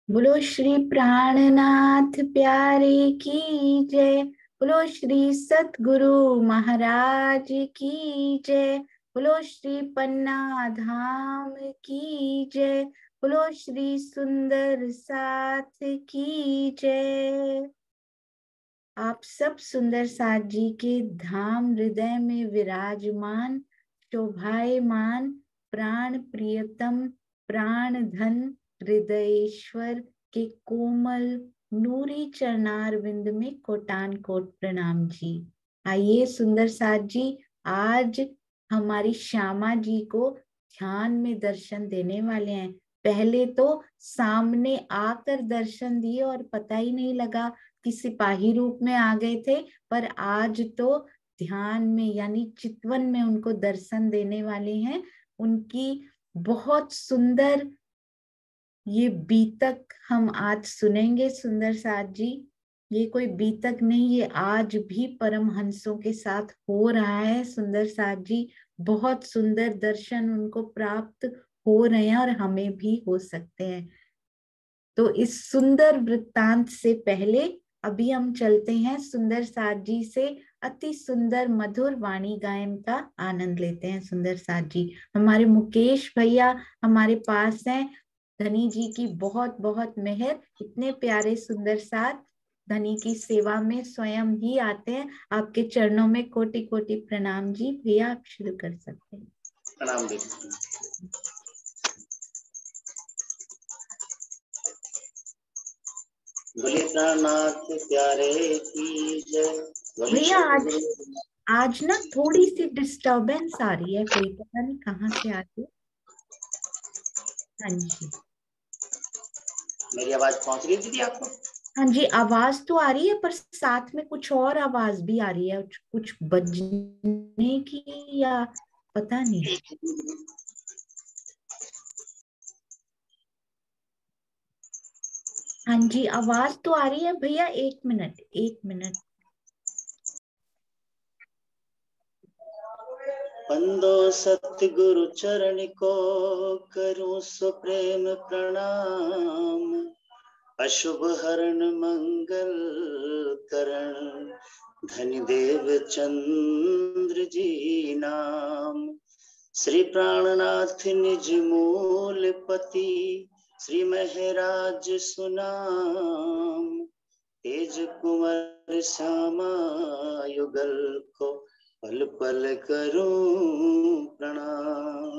बोलो श्री प्राणनाथ प्यारे की जय। बोलो श्री सतगुरु महाराज की जय। बोलो श्री पन्ना धाम की जय। बोलो श्री सुंदर साथ की जय। आप सब सुंदर साथ जी के धाम हृदय में विराजमान, शोभायमान, प्राण प्रियतम, प्राण धन, हृदयेश्वर के कोमल नूरी चरणार विंद में कोटान कोट प्रणाम जी। आइए सुंदर साथ जी, आज हमारी श्यामा जी को ध्यान में दर्शन देने वाले हैं। पहले तो सामने आकर दर्शन दिए और पता ही नहीं लगा कि सिपाही रूप में आ गए थे, पर आज तो ध्यान में यानी चितवन में उनको दर्शन देने वाले हैं। उनकी बहुत सुंदर ये बीतक हम आज सुनेंगे सुंदर साथ जी। ये कोई बीतक नहीं, ये आज भी परमहंसों के साथ हो रहा है सुंदर साथ जी। बहुत सुंदर दर्शन उनको प्राप्त हो रहे हैं और हमें भी हो सकते हैं। तो इस सुंदर वृत्तांत से पहले अभी हम चलते हैं सुंदर साथ जी से अति सुंदर मधुर वाणी गायन का आनंद लेते हैं। सुंदर साथ जी, हमारे मुकेश भैया हमारे पास हैं। धनी जी की बहुत बहुत मेहर, इतने प्यारे सुंदर साथ धनी की सेवा में स्वयं ही आते हैं। आपके चरणों में कोटि कोटि प्रणाम जी। भैया आप शुरू कर सकते हैं। प्रणाम जी। बोलिए प्राणनाथ प्यारे की जय। भैया आज ना थोड़ी सी डिस्टरबेंस आ रही है, कोई पता नहीं कहाँ से आ रही है। हाँ जी, मेरी आवाज पहुंच रही है दीदी आपको? हाँ जी, आवाज तो आ रही है पर साथ में कुछ और आवाज भी आ रही है, कुछ बजने की या पता नहीं। हाँ जी, आवाज तो आ रही है भैया, एक मिनट एक मिनट। बंदो सतगुरु चरण को करूं सुप्रेम प्रणाम। अशुभ हरण मंगल करण धनि देव चंद्र जी नाम। श्री प्राणनाथ निज मूल पति श्री महराज सुनाम। तेज कुंवर श्यामा युगल को पल पल करूं प्रणाम।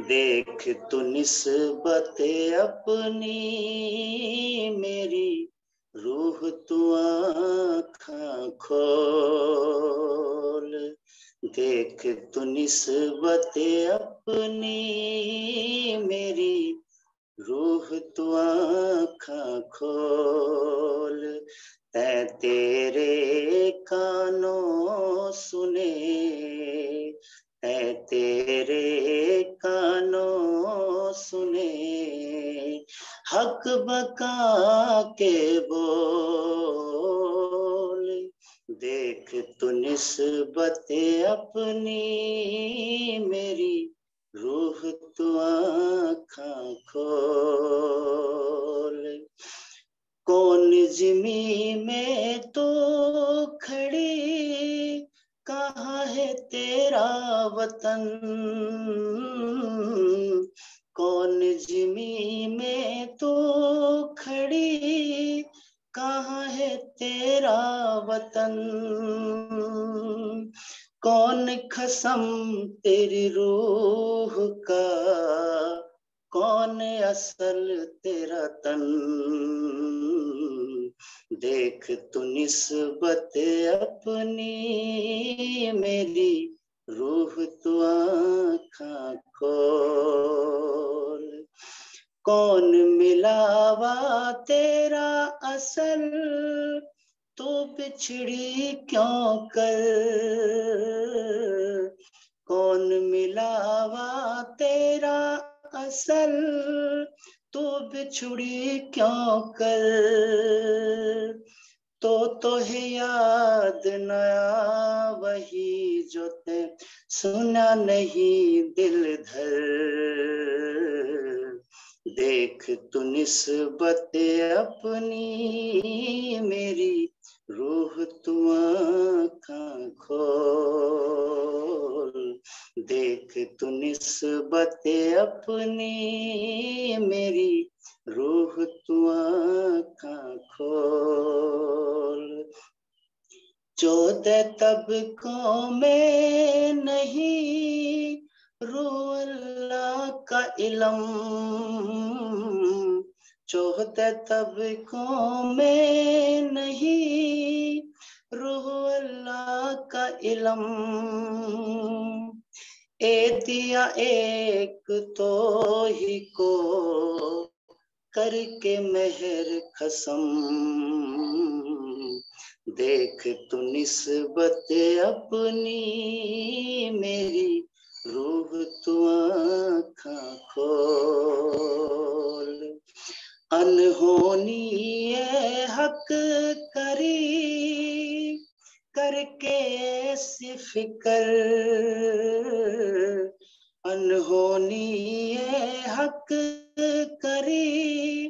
देख तू निस्बत अपनी मेरी रूह तू आँखां खोल। देख तू निस्बत अपनी मेरी रूह तू आँखां खोल। तै तेरे कानों सुने, तै तेरे कानों सुने हक बका के बोल। देख तू निस्बत अपनी मेरी रूह तू आँखां खोल। कौन जिमी में तो खड़ी कहाँ है तेरा वतन। कौन जिमी में तो खड़ी कहाँ है तेरा वतन। कौन खसम तेरी रूह का, कौन असल तेरा तन। देख तू निस्बत अपनी मेरी रूह तू आँखां खोल। कौन मिलावा तेरा असल तू बिछड़ी क्यों कर। कौन मिलावा तेरा असल तू बिछड़ी क्यों कर। तो है याद नया वही जो ते सुना नहीं दिल धर। देख तू निस्बत अपनी मेरी रूह तू आँखां खोल, देख तू निस्बत अपनी मेरी रूह तू आँखां खोल। 14 तबकों में नहीं रूह अल्लाह का इल्म, 14 तबकों में नहीं रूह अल्लाह का इल्म, ए दिया एक तो ही को करके मेहर कसम, देख तू निस्बत अपनी मेरी रूह तू आँखां खोल। अनहोनी ये हक करी करके ऐसी फिकर, अनहोनी ये हक करी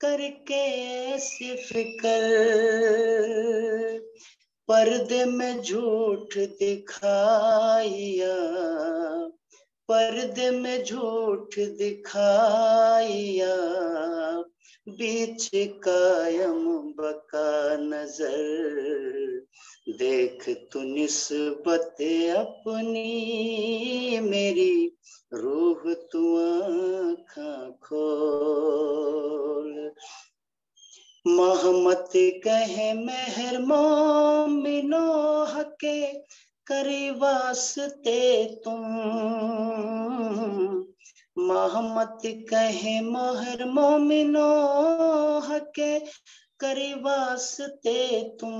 करके ऐसी फिकर, पर्दे में झूठ दिखाया, पर्दे में झूठ दिखाया, बीच कायम बका नजर, देख तू निस्बत अपनी मेरी रूह तू आँखां खोल। मोहम्मद कहे मेहर मोमिनो हके करी वास्ते तुम, मोहम्मद कहे मोहर मोमिनो हके करी वास्ते तुम,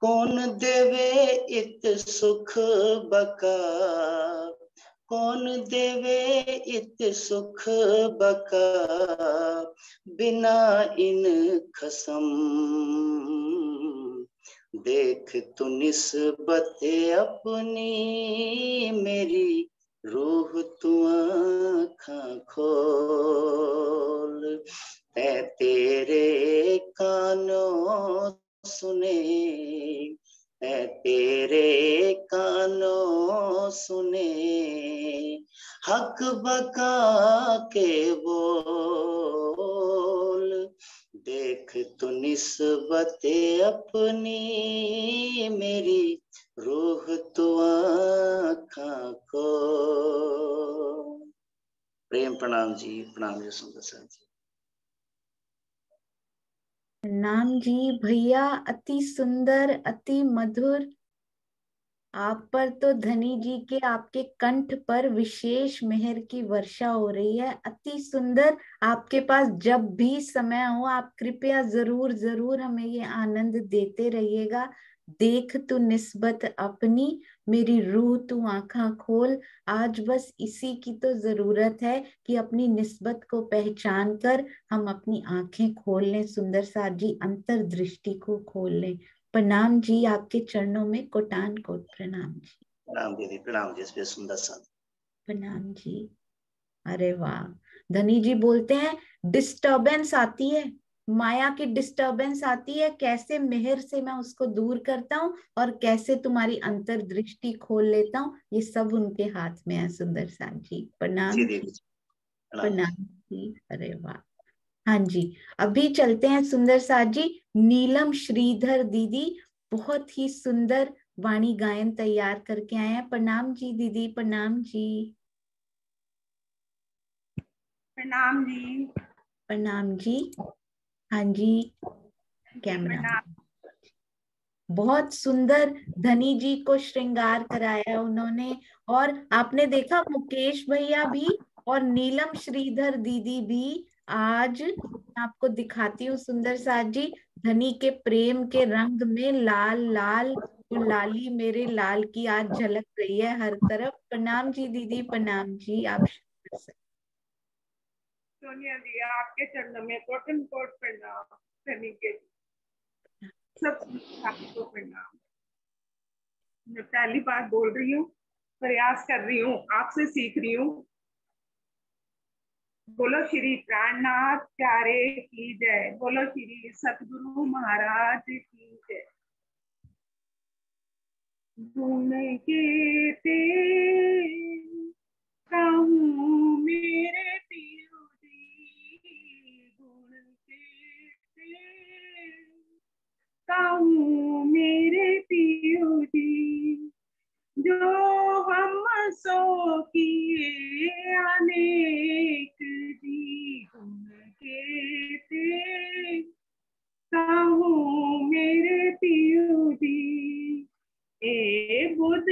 कौन देवे इत सुख बका, कौन देवे इत सुख बका बिना इन खसम, देख तू निस्बत अपनी मेरी रूह तू आँखां खोल, ऐ तेरे कानों सुने, ऐ तेरे कानों सुने हक बका के बोल, देख तू निस्बत अपनी मेरी रूह तू आँखां खोल। प्रेम प्रणाम जी, प्रणाम जी सुंदर सर जी। प्रणाम जी भैया, अति सुंदर अति मधुर। आप पर तो धनी जी के आपके कंठ पर विशेष मेहर की वर्षा हो रही है, अति सुंदर। आपके पास जब भी समय हो आप कृपया जरूर जरूर हमें ये आनंद देते रहिएगा। देख तू निस्बत अपनी मेरी रूह तू आँखां खोल। आज बस इसी की तो जरूरत है कि अपनी निस्बत को पहचान कर हम अपनी आंखें खोल लें, सुंदर साथ जी अंतर्दृष्टि को खोल लें। प्रणाम जी, आपके चरणों में कोटान कोट प्रणाम जी। प्रणाम दीदी, प्रणाम जी सुंदर साथ। प्रणाम जी। अरे वाह, धनी जी बोलते हैं डिस्टरबेंस आती है, माया की डिस्टरबेंस आती है, कैसे मेहर से मैं उसको दूर करता हूँ और कैसे तुम्हारी अंतर्दृष्टि खोल लेता हूँ, ये सब उनके हाथ में है सुंदर साथ जी। प्रणाम जी, प्रणाम जी। अरे वाह। हाँ जी, अभी चलते हैं सुंदर साथ जी। नीलम श्रीधर दीदी बहुत ही सुंदर वाणी गायन तैयार करके आए हैं। प्रणाम जी दीदी, प्रणाम जी। प्रणाम जी। प्रणाम जी। हाँ जी, कैमरा बहुत सुंदर धनी जी को श्रृंगार कराया उन्होंने। और आपने देखा मुकेश भैया भी और नीलम श्रीधर दीदी भी आज, मैं आपको दिखाती हूँ सुंदर साथ जी, धनी के प्रेम के रंग में लाल लाल वो लाली मेरे लाल की आज झलक रही है हर तरफ। प्रणाम जी दीदी, प्रणाम जी। आप सोनिया जी आपके चरणों में कोटन कोट प्रणाम, धनी के सब को प्रणाम। मैं पहली बार बोल रही हूँ, प्रयास कर रही हूँ, आपसे सीख रही हूँ। बोलो श्री प्राणनाथ प्यारे की जय। बोलो श्री सतगुरु महाराज की जय। गुण केते कहूँ मेरे पियो जी, गुण केते कहूँ मेरे पियो जी, जो हम सो किए अनेक जी, गुण केते कहूँ मेरे पियो जी, ए बुध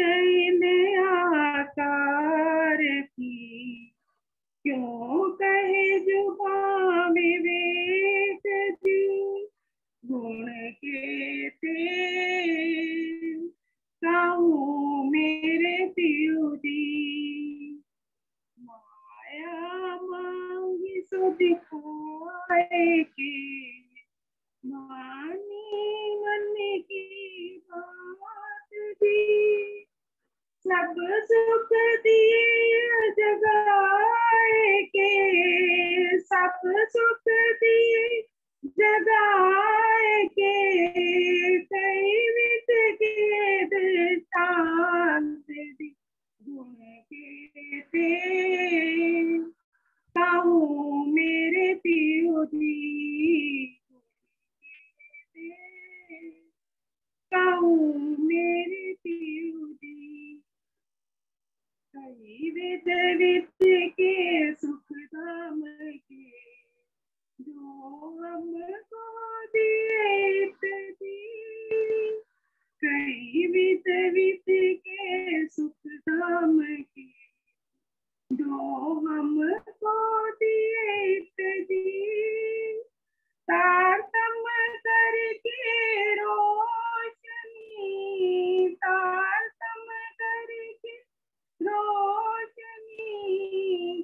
ने आकार की, क्यों कहे जुबान विवेक जी, गुण केते कहूँ मेरे पियो जी, माया मांगी सो दिखाए के, मानी मन की बात दी, सब सुख दिए जगाए के, सब सुख दिए जगाए के, कई विध के दृष्टांत दी, गुण केते कहूँ मेरे पियो जी, कहूँ मेरे पियो जी, कई विध विध के सुख धाम के, जो हमको दिए दी, कई विध विध के सुख धाम के, जो हमको दिए दी, तारतम करके रोशनी, तारतम करके रोशनी,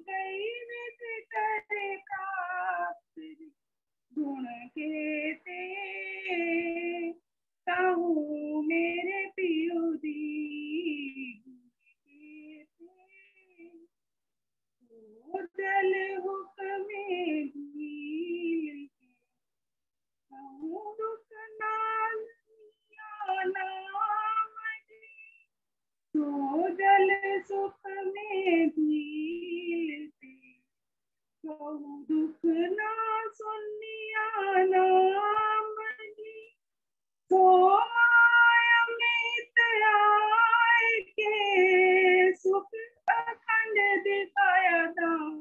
कई विध करे काप्त, गुण केते कहूँ मेरे पियो जी, जल हुक्मे भील, कहूँ दुख नाम तो जल सुख में भीलते, कहूँ दुख ना सुनिया नाम जी, तो अमित आए के सुख अखंड दिखाया दाम,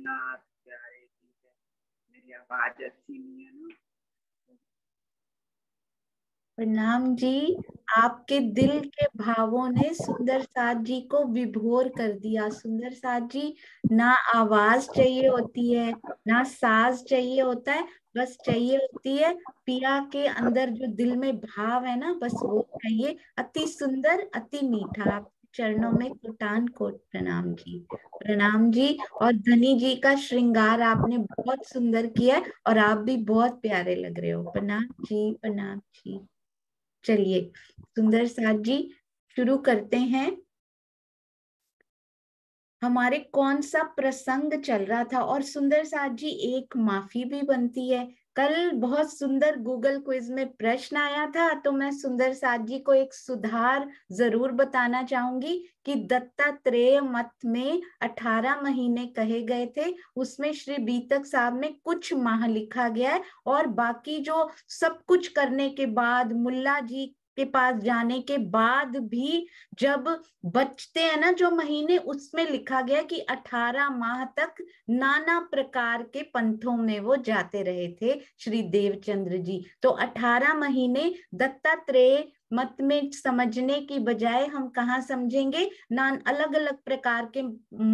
नाथ प्यारे की जय। मेरी आवाज अच्छी नहीं है ना? प्रणाम जी। आपके दिल के भावों ने सुंदर साथ जी को विभोर कर दिया। सुंदर साथ जी, ना आवाज चाहिए होती है, ना साज चाहिए होता है, बस चाहिए होती है पिया के अंदर जो दिल में भाव है ना, बस वो चाहिए। अति सुंदर, अति मीठा। आपके चरणों में कोटान कोट प्रणाम जी। प्रणाम जी। और धनी जी का श्रृंगार आपने बहुत सुंदर किया है और आप भी बहुत प्यारे लग रहे हो। प्रणाम जी, प्रणाम जी। चलिए सुंदर साथ जी, शुरू करते हैं। हमारे कौन सा प्रसंग चल रहा था? और सुंदर साथ जी, एक माफी भी बनती है। कल बहुत सुंदर गूगल क्विज में प्रश्न आया था, तो मैं सुंदर साथ जी को एक सुधार जरूर बताना चाहूंगी कि दत्तात्रेय मत में 18 महीने कहे गए थे, उसमें श्री बीतक साहब में कुछ माह लिखा गया है। और बाकी जो सब कुछ करने के बाद, मुल्ला जी के पास जाने के बाद भी जब बचते हैं ना जो महीने, उसमें लिखा गया कि 18 माह तक नाना प्रकार के पंथों में वो जाते रहे थे श्री देवचंद्र जी। तो 18 महीने दत्तात्रेय मत में समझने की बजाय हम कहाँ समझेंगे? अलग अलग प्रकार के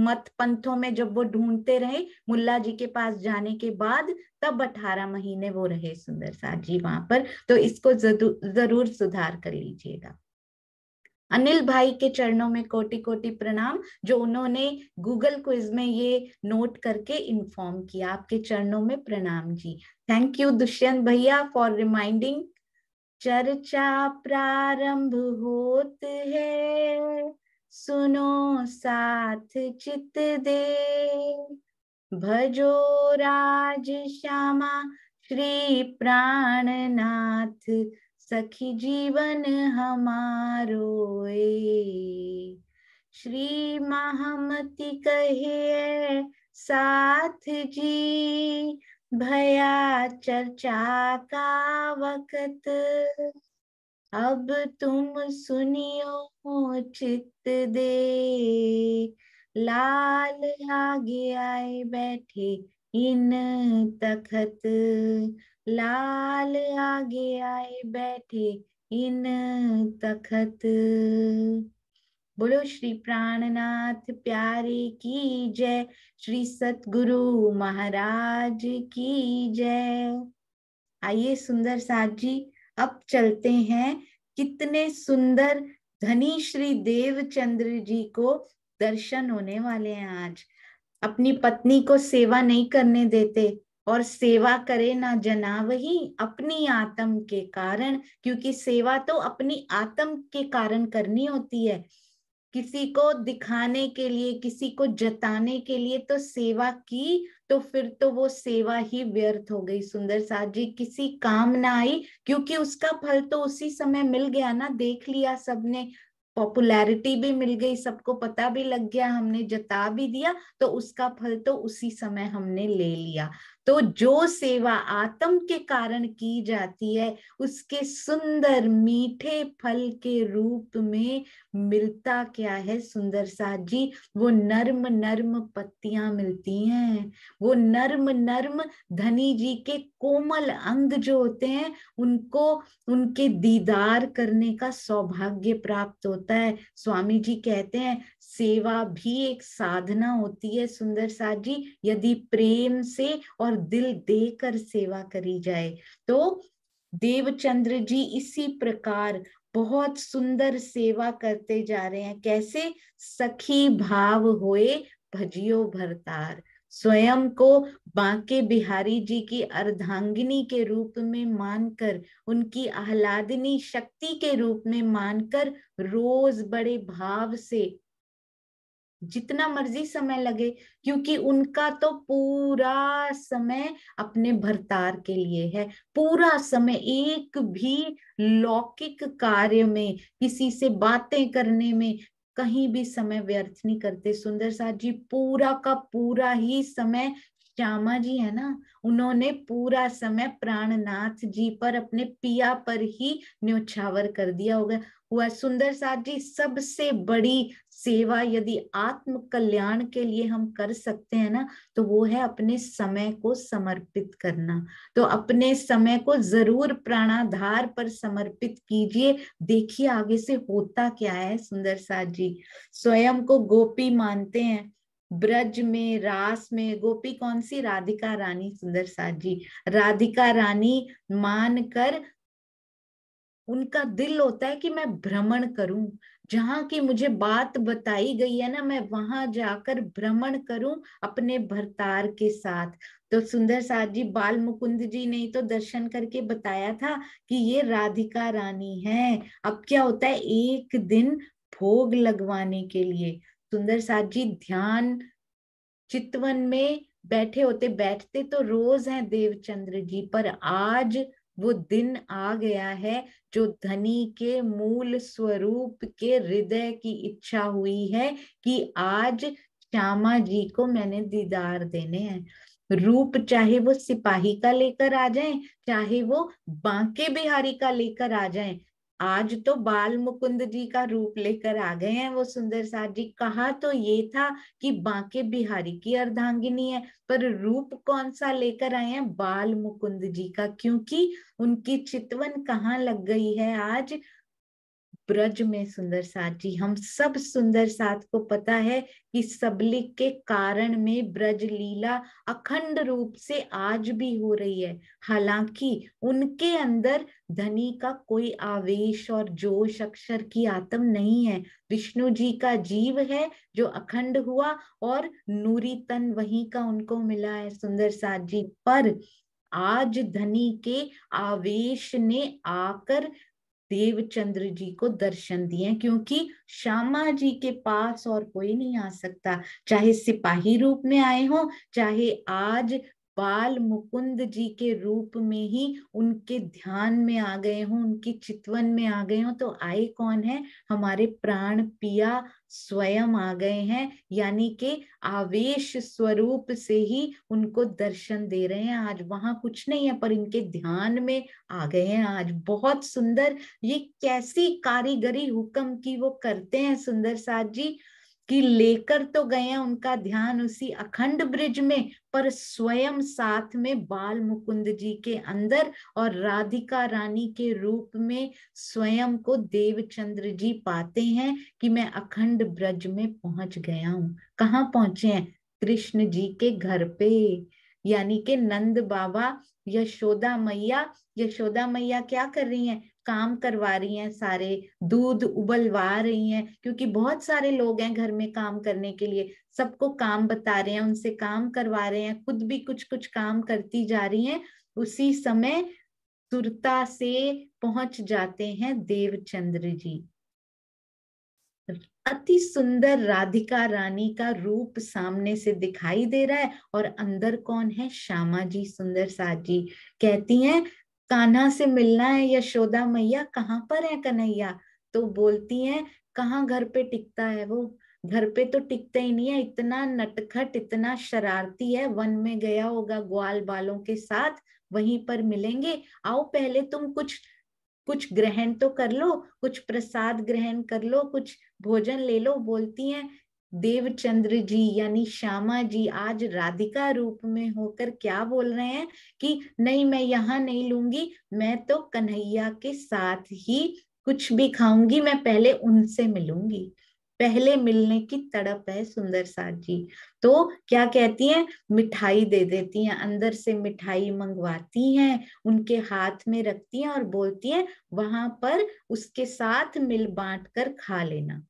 मत पंथों में जब वो ढूंढते रहे, मुल्ला जी के पास जाने के बाद तब 18 महीने वो रहे सुंदर साथ जी वहां पर। तो इसको जरूर सुधार कर लीजिएगा। अनिल भाई के चरणों में कोटि कोटि प्रणाम, जो उन्होंने गूगल क्विज में ये नोट करके इन्फॉर्म किया। आपके चरणों में प्रणाम जी। थैंक यू दुष्यंत भैया फॉर रिमाइंडिंग। चर्चा प्रारंभ होत है, सुनो साथ चित दे, भजो राज श्यामा श्री प्राणनाथ, सखी जीवन हमारो ए। श्री महामति कहे साथ जी, भया चर्चा का वक्त, अब तुम सुनियो चित दे, लाल आगे आए बैठे इन तखत, लाल आगे आए बैठे इन तखत। बोलो श्री प्राणनाथ प्यारे की जय, श्री सतगुरु महाराज की जय। आइए सुंदर साथ जी, अब चलते हैं। कितने सुंदर धनी श्री देवचंद्र जी को दर्शन होने वाले हैं आज। अपनी पत्नी को सेवा नहीं करने देते, और सेवा करे ना जनावही अपनी आत्म के कारण, क्योंकि सेवा तो अपनी आत्म के कारण करनी होती है। किसी को दिखाने के लिए, किसी को जताने के लिए तो सेवा की, तो फिर तो वो सेवा ही व्यर्थ हो गई सुंदर साथ जी, किसी काम ना आई, क्योंकि उसका फल तो उसी समय मिल गया ना। देख लिया सबने, पॉपुलैरिटी भी मिल गई, सबको पता भी लग गया, हमने जता भी दिया, तो उसका फल तो उसी समय हमने ले लिया। तो जो सेवा आत्म के कारण की जाती है, उसके सुंदर मीठे फल के रूप में मिलता क्या है सुंदर साथ जी? वो नर्म नर्म पत्तियां मिलती हैं, वो नर्म नर्म धनी जी के कोमल अंग जो होते हैं, उनको उनके दीदार करने का सौभाग्य प्राप्त होता है। स्वामी जी कहते हैं सेवा भी एक साधना होती है सुंदर साथ जी, यदि प्रेम से और दिल देकर सेवा करी जाए तो। देवचंद्र जी इसी प्रकार बहुत सुंदर सेवा करते जा रहे हैं। कैसे? सखी भाव होए भजियो भरतार, स्वयं को बांके बिहारी जी की अर्धांगिनी के रूप में मानकर, उनकी आह्लादिनी शक्ति के रूप में मानकर, रोज बड़े भाव से, जितना मर्जी समय लगे, क्योंकि उनका तो पूरा समय अपने भरतार के लिए है। पूरा समय एक भी लौकिक कार्य में, किसी से बातें करने में कहीं भी समय व्यर्थ नहीं करते सुंदर साथ जी। पूरा का पूरा ही समय, श्यामा जी है ना, उन्होंने पूरा समय प्राणनाथ जी पर, अपने पिया पर ही न्योछावर कर दिया होगा हुआ सुंदर साथ जी। सबसे बड़ी सेवा यदि आत्म कल्याण के लिए हम कर सकते हैं ना, तो वो है अपने समय को समर्पित करना। तो अपने समय को जरूर प्राणाधार पर समर्पित कीजिए। देखिए आगे से होता क्या है। सुंदर साथ जी स्वयं को गोपी मानते हैं, ब्रज में रास में गोपी कौन सी? राधिका रानी। सुंदर साथ जी राधिका रानी मानकर उनका दिल होता है कि मैं भ्रमण करूं, जहां की मुझे बात बताई गई है ना, मैं वहां जाकर भ्रमण करूं अपने भरतार के साथ। तो सुंदर साथ जी बाल मुकुंद जी ने तो दर्शन करके बताया था कि ये राधिका रानी है। अब क्या होता है, एक दिन भोग लगवाने के लिए सुंदर साथ जी ध्यान चितवन में बैठे होते, बैठते तो रोज हैं देवचंद्र जी, पर आज वो दिन आ गया है जो धनी के मूल स्वरूप के हृदय की इच्छा हुई है कि आज श्यामा जी को मैंने दीदार देने हैं। रूप चाहे वो सिपाही का लेकर आ जाए, चाहे वो बांके बिहारी का लेकर आ जाए, आज तो बाल मुकुंद जी का रूप लेकर आ गए हैं वो सुंदर साथ जी। कहा तो ये था कि बांके बिहारी की अर्धांगिनी है, पर रूप कौन सा लेकर आए हैं? बाल मुकुंद जी का, क्योंकि उनकी चितवन कहाँ लग गई है आज? ब्रज में। सुंदर साथ जी हम सब सुंदर साथ को पता है कि सबलिक के कारण में ब्रज लीला अखंड रूप से आज भी हो रही है। हालांकि उनके अंदर धनी का कोई आवेश और जोश अक्षर की आत्म नहीं है, विष्णु जी का जीव है जो अखंड हुआ और नूरी तन वहीं का उनको मिला है। सुंदर साथ जी पर आज धनी के आवेश ने आकर देवचंद्र जी को दर्शन दिए, क्योंकि श्यामा जी के पास और कोई नहीं आ सकता, चाहे सिपाही रूप में आए हो, चाहे आज बाल मुकुंद जी के रूप में ही उनके ध्यान में आ गए हो, उनकी चितवन में आ गए हो, तो आए कौन है? हमारे प्राण पिया स्वयं आ गए हैं, यानी कि आवेश स्वरूप से ही उनको दर्शन दे रहे हैं। आज वहां कुछ नहीं है, पर इनके ध्यान में आ गए हैं आज। बहुत सुंदर, ये कैसी कारीगरी हुक्म की वो करते हैं सुंदर साथ जी, कि लेकर तो गए हैं उनका ध्यान उसी अखंड ब्रिज में, पर स्वयं साथ में बाल मुकुंद जी के अंदर और राधिका रानी के रूप में स्वयं को देवचंद्र जी पाते हैं कि मैं अखंड ब्रज में पहुंच गया हूं। कहाँ पहुंचे हैं? कृष्ण जी के घर पे, यानी कि नंद बाबा यशोदा मैया, यशोदा मैया क्या कर रही हैं? काम करवा रही हैं, सारे दूध उबलवा रही हैं, क्योंकि बहुत सारे लोग हैं घर में काम करने के लिए, सबको काम बता रहे हैं, उनसे काम करवा रहे हैं, खुद भी कुछ कुछ काम करती जा रही हैं। उसी समय सुरता से पहुंच जाते हैं देवचंद्र जी। अति सुंदर राधिका रानी का रूप सामने से दिखाई दे रहा है, और अंदर कौन है? श्यामा जी। सुंदर साथ जी कहती हैं कान्हा से मिलना है यशोदा मैया, कहाँ पर है कन्हैया? तो बोलती हैं कहाँ घर पे टिकता है वो, घर पे तो टिकता ही नहीं है, इतना नटखट इतना शरारती है, वन में गया होगा ग्वाल बालों के साथ, वहीं पर मिलेंगे। आओ पहले तुम कुछ कुछ ग्रहण तो कर लो, कुछ प्रसाद ग्रहण कर लो, कुछ भोजन ले लो। बोलती हैं देवचंद्र जी यानी श्यामा जी आज राधिका रूप में होकर क्या बोल रहे हैं कि नहीं, मैं यहाँ नहीं लूंगी, मैं तो कन्हैया के साथ ही कुछ भी खाऊंगी, मैं पहले उनसे मिलूंगी। पहले मिलने की तड़प है सुंदर साथ जी। तो क्या कहती हैं? मिठाई दे देती हैं, अंदर से मिठाई मंगवाती हैं, उनके हाथ में रखती हैं और बोलती हैं वहां पर उसके साथ मिल बांट कर खा लेना।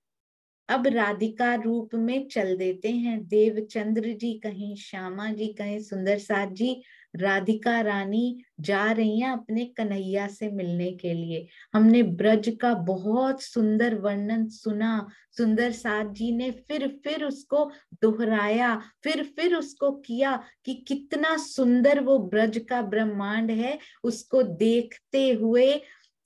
अब राधिका रूप में चल देते हैं देवचंद्र जी, कहीं श्यामा जी, कहीं सुंदर साथ जी। राधिका रानी जा रही हैं अपने कन्हैया से मिलने के लिए। हमने ब्रज का बहुत सुंदर वर्णन सुना, सुंदर साथ जी ने फिर उसको दोहराया, फिर उसको किया कि कितना सुंदर वो ब्रज का ब्रह्मांड है। उसको देखते हुए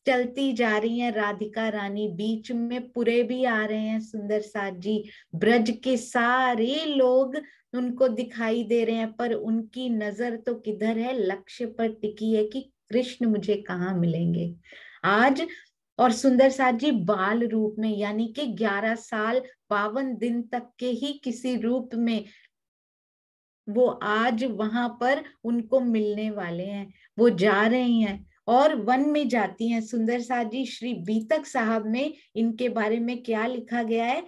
चलती जा रही हैं राधिका रानी, बीच में पुरे भी आ रहे हैं सुंदर साथ जी। ब्रज के सारे लोग उनको दिखाई दे रहे हैं, पर उनकी नजर तो किधर है? लक्ष्य पर टिकी है कि कृष्ण मुझे कहाँ मिलेंगे। आज और सुंदर साथ जी बाल रूप में, यानी कि 11 साल 52 दिन तक के ही किसी रूप में वो आज वहां पर उनको मिलने वाले हैं। वो जा रही हैं और वन में जाती हैं। सुंदर साथ जी श्री बीतक साहब में इनके बारे में क्या लिखा गया है?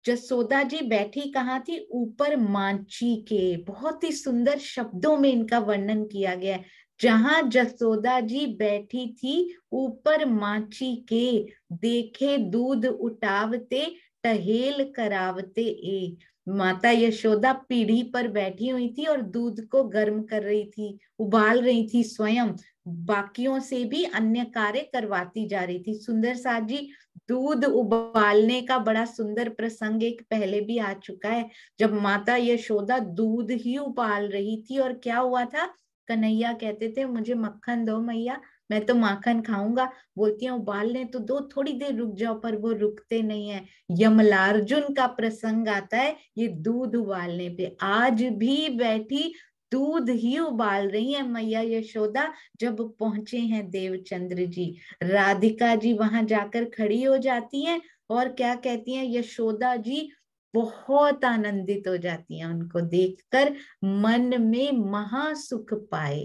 जसोदा जी बैठी कहाँ थी? ऊपर मांची के। बहुत ही सुंदर शब्दों में इनका वर्णन किया गया है। जहां जसोदा जी बैठी थी ऊपर मांची के, देखे दूध उठावते टहेल करावते ए। माता यशोदा पीढ़ी पर बैठी हुई थी और दूध को गर्म कर रही थी, उबाल रही थी स्वयं, बाकियों से भी अन्य कार्य करवाती जा रही थी। सुंदर साथ जी दूध उबालने का बड़ा सुंदर प्रसंग एक पहले भी आ चुका है, जब माता यशोदा दूध ही उबाल रही थी और क्या हुआ था, कन्हैया कहते थे मुझे मक्खन दो मैया, मैं तो माखन खाऊंगा। बोलती है उबालने तो दो, थोड़ी देर रुक जाओ, पर वो रुकते नहीं है। यमलार्जुन का प्रसंग आता है ये दूध उबालने पे। आज भी बैठी दूध ही उबाल रही है मैया यशोदा जब पहुंचे हैं देवचंद्र जी। राधिका जी वहां जाकर खड़ी हो जाती हैं और क्या कहती हैं, यशोदा जी बहुत आनंदित हो जाती हैं उनको देखकर, मन में महासुख पाए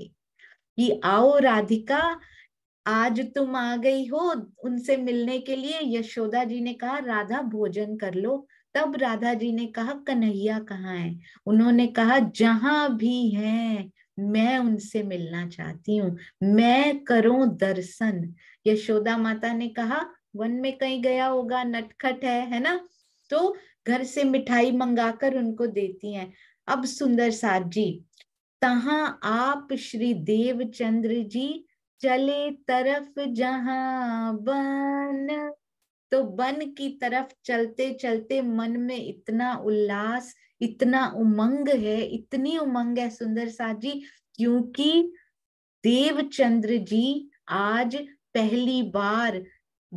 कि आओ राधिका, आज तुम आ गई हो उनसे मिलने के लिए। यशोदा जी ने कहा राधा भोजन कर लो। तब राधा जी ने कहा कन्हैया कहाँ है? उन्होंने कहा जहां भी हैं मैं उनसे मिलना चाहती हूँ, मैं करूं दर्शन। यशोदा माता ने कहा वन में कहीं गया होगा, नटखट है ना। तो घर से मिठाई मंगाकर उनको देती हैं। अब सुंदर साथ जी तहां आप श्री देवचंद्र जी चले तरफ जहां बन। तो वन की तरफ चलते चलते मन में इतना उल्लास, इतना उमंग है, इतनी उमंग है सुंदर साथ जी, क्योंकि देवचंद्र जी आज पहली बार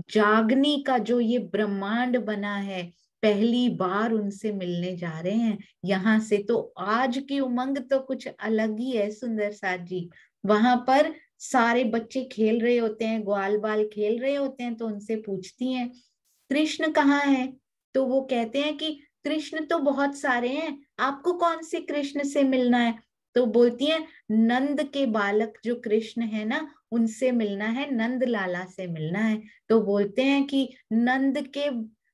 जागनी का जो ये ब्रह्मांड बना है, पहली बार उनसे मिलने जा रहे हैं यहाँ से। तो आज की उमंग तो कुछ अलग ही है सुंदर साथ जी। वहां पर सारे बच्चे खेल रहे होते हैं, ग्वाल बाल खेल रहे होते हैं, तो उनसे पूछती हैं कृष्ण कहाँ है? तो वो कहते हैं कि कृष्ण तो बहुत सारे हैं, आपको कौन से कृष्ण से मिलना है? तो बोलती है नंद के बालक जो कृष्ण है ना उनसे मिलना है, नंद लाला से मिलना है। तो बोलते हैं कि नंद के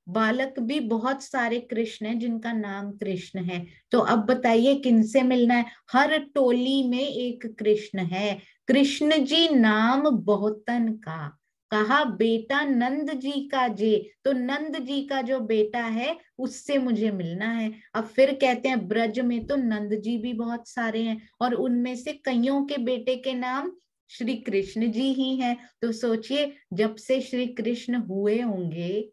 बालक भी बहुत सारे कृष्ण हैं जिनका नाम कृष्ण है, तो अब बताइए किनसे मिलना है? हर टोली में एक कृष्ण है, कृष्ण जी नाम बहुतन का। कहा बेटा नंद जी का जे, तो नंद जी का जो बेटा है उससे मुझे मिलना है। अब फिर कहते हैं ब्रज में तो नंद जी भी बहुत सारे हैं और उनमें से कईयों के बेटे के नाम श्री कृष्ण जी ही हैं। तो सोचिए जब से श्री कृष्ण हुए होंगे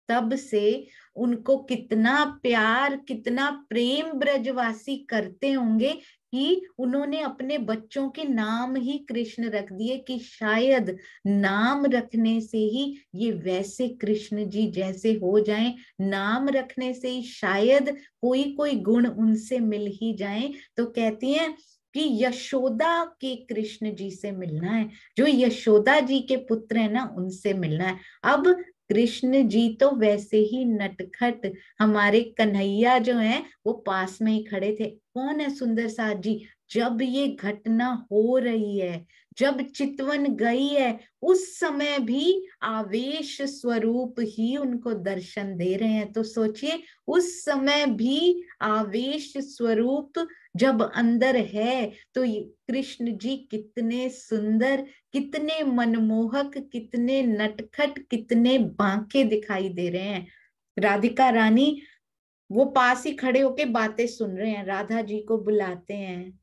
तब से उनको कितना प्यार, कितना प्रेम ब्रजवासी करते होंगे कि उन्होंने अपने बच्चों के नाम ही कृष्ण रख दिए, कि शायद नाम रखने से ही ये वैसे कृष्ण जी जैसे हो जाएं, नाम रखने से ही शायद कोई कोई गुण उनसे मिल ही जाए। तो कहती हैं कि यशोदा के कृष्ण जी से मिलना है, जो यशोदा जी के पुत्र है ना उनसे मिलना है। अब कृष्ण जी तो वैसे ही नटखट, हमारे कन्हैया जो हैं वो पास में ही खड़े थे। कौन है सुंदर साथ जी? जब ये घटना हो रही है, जब चितवन गई है, उस समय भी आवेश स्वरूप ही उनको दर्शन दे रहे हैं। तो सोचिए उस समय भी आवेश स्वरूप जब अंदर है तो कृष्ण जी कितने सुंदर, कितने मनमोहक, कितने नटखट, कितने बांके दिखाई दे रहे हैं। राधिका रानी वो पास ही खड़े होके बातें सुन रहे हैं, राधा जी को बुलाते हैं,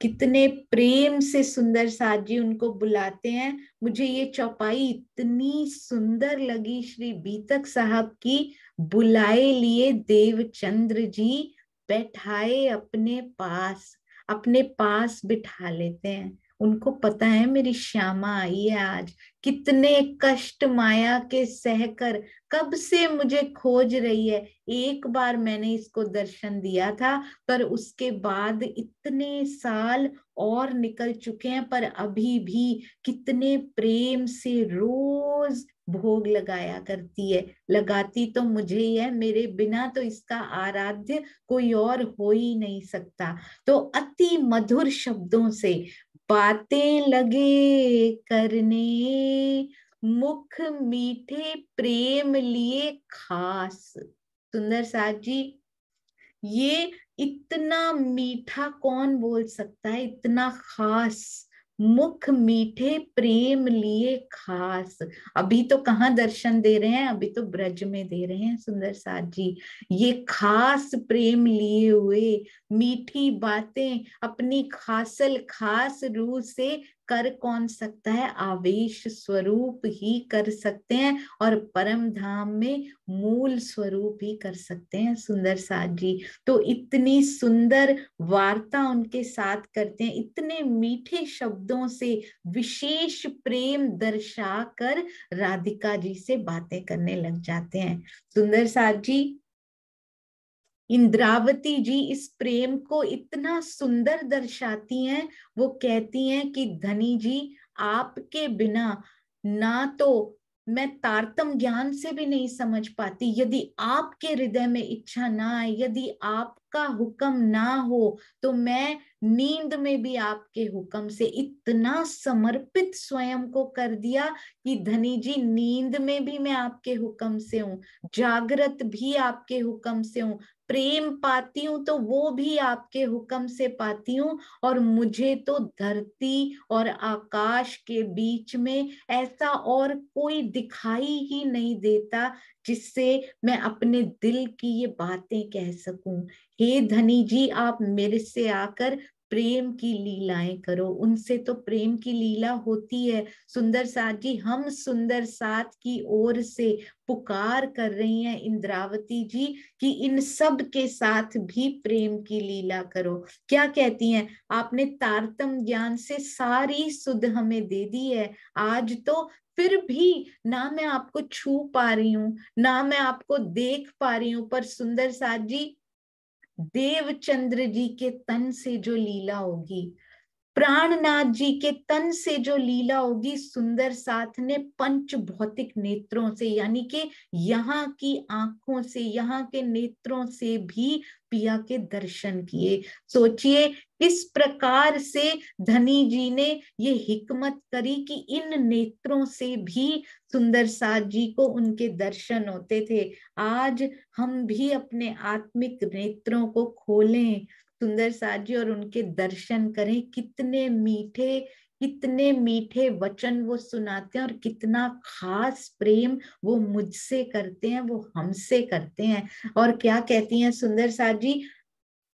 कितने प्रेम से सुंदर साथ जी उनको बुलाते हैं। मुझे ये चौपाई इतनी सुंदर लगी श्री बीतक साहब की, बुलाए लिए देवचंद्र जी, बैठाए अपने पास, अपने पास बिठा लेते हैं। उनको पता है मेरी श्यामा आई है आज, कितने कष्ट माया के सहकर कब से मुझे खोज रही है। एक बार मैंने इसको दर्शन दिया था, पर उसके बाद इतने साल और निकल चुके हैं, पर अभी भी कितने प्रेम से रोज भोग लगाया करती है। लगाती तो मुझे ही है, मेरे बिना तो इसका आराध्य कोई और हो ही नहीं सकता। तो अति मधुर शब्दों से बातें लगे करने, मुख मीठे प्रेम लिए खास। सुंदर साथ जी, ये इतना मीठा कौन बोल सकता है, इतना खास, मुख मीठे प्रेम लिए खास। अभी तो कहाँ दर्शन दे रहे हैं, अभी तो ब्रज में दे रहे हैं सुंदर साथ जी। ये खास प्रेम लिए हुए, मीठी बातें अपनी खासल खास रूह से कर कौन सकता है, आवेश स्वरूप ही कर सकते हैं, और परम धाम में मूल स्वरूप ही कर सकते हैं सुंदर साथ जी। तो इतनी सुंदर वार्ता उनके साथ करते हैं, इतने मीठे शब्दों से विशेष प्रेम दर्शाकर राधिका जी से बातें करने लग जाते हैं। सुंदर साथ जी, इंद्रावती जी इस प्रेम को इतना सुंदर दर्शाती हैं। वो कहती हैं कि धनी जी, आपके बिना ना तो मैं तारतम ज्ञान से भी नहीं समझ पाती, यदि आपके हृदय में इच्छा ना आए, यदि आपका हुक्म ना हो, तो मैं नींद में भी आपके हुक्म से इतना समर्पित स्वयं को कर दिया कि धनी जी, नींद में भी मैं आपके हुक्म से हूँ, जागृत भी आपके हुक्म से हूँ, प्रेम पाती हूँ तो वो भी आपके हुक्म से पाती हूँ, और मुझे तो धरती और आकाश के बीच में ऐसा और कोई दिखाई ही नहीं देता जिससे मैं अपने दिल की ये बातें कह सकूं। हे धनी जी, आप मेरे से आकर प्रेम की लीलाएं करो। उनसे तो प्रेम की लीला होती है सुंदर साथ जी। हम सुंदर साथ की ओर से पुकार कर रही हैं इंद्रावती जी कि इन सब के साथ भी प्रेम की लीला करो। क्या कहती हैं, आपने तारतम ज्ञान से सारी सुध हमें दे दी है, आज तो फिर भी ना मैं आपको छू पा रही हूँ, ना मैं आपको देख पा रही हूँ, पर सुंदर साथ जी, देवचंद्र जी के तन से जो लीला होगी, प्राणनाथ जी के तन से जो लीला होगी, सुंदर साथ ने पंच भौतिक नेत्रों से, यानी कि यहाँ की आंखों से, यहाँ के नेत्रों से भी पिया के दर्शन किए। सोचिए किस प्रकार से धनी जी ने ये हिकमत करी कि इन नेत्रों से भी सुंदर साथ जी को उनके दर्शन होते थे। आज हम भी अपने आत्मिक नेत्रों को खोलें सुंदर साथ जी, और उनके दर्शन करें। कितने मीठे वचन वो सुनाते हैं, और कितना खास प्रेम वो मुझसे करते हैं, वो हमसे करते हैं। और क्या कहती हैं सुंदर साथ जी,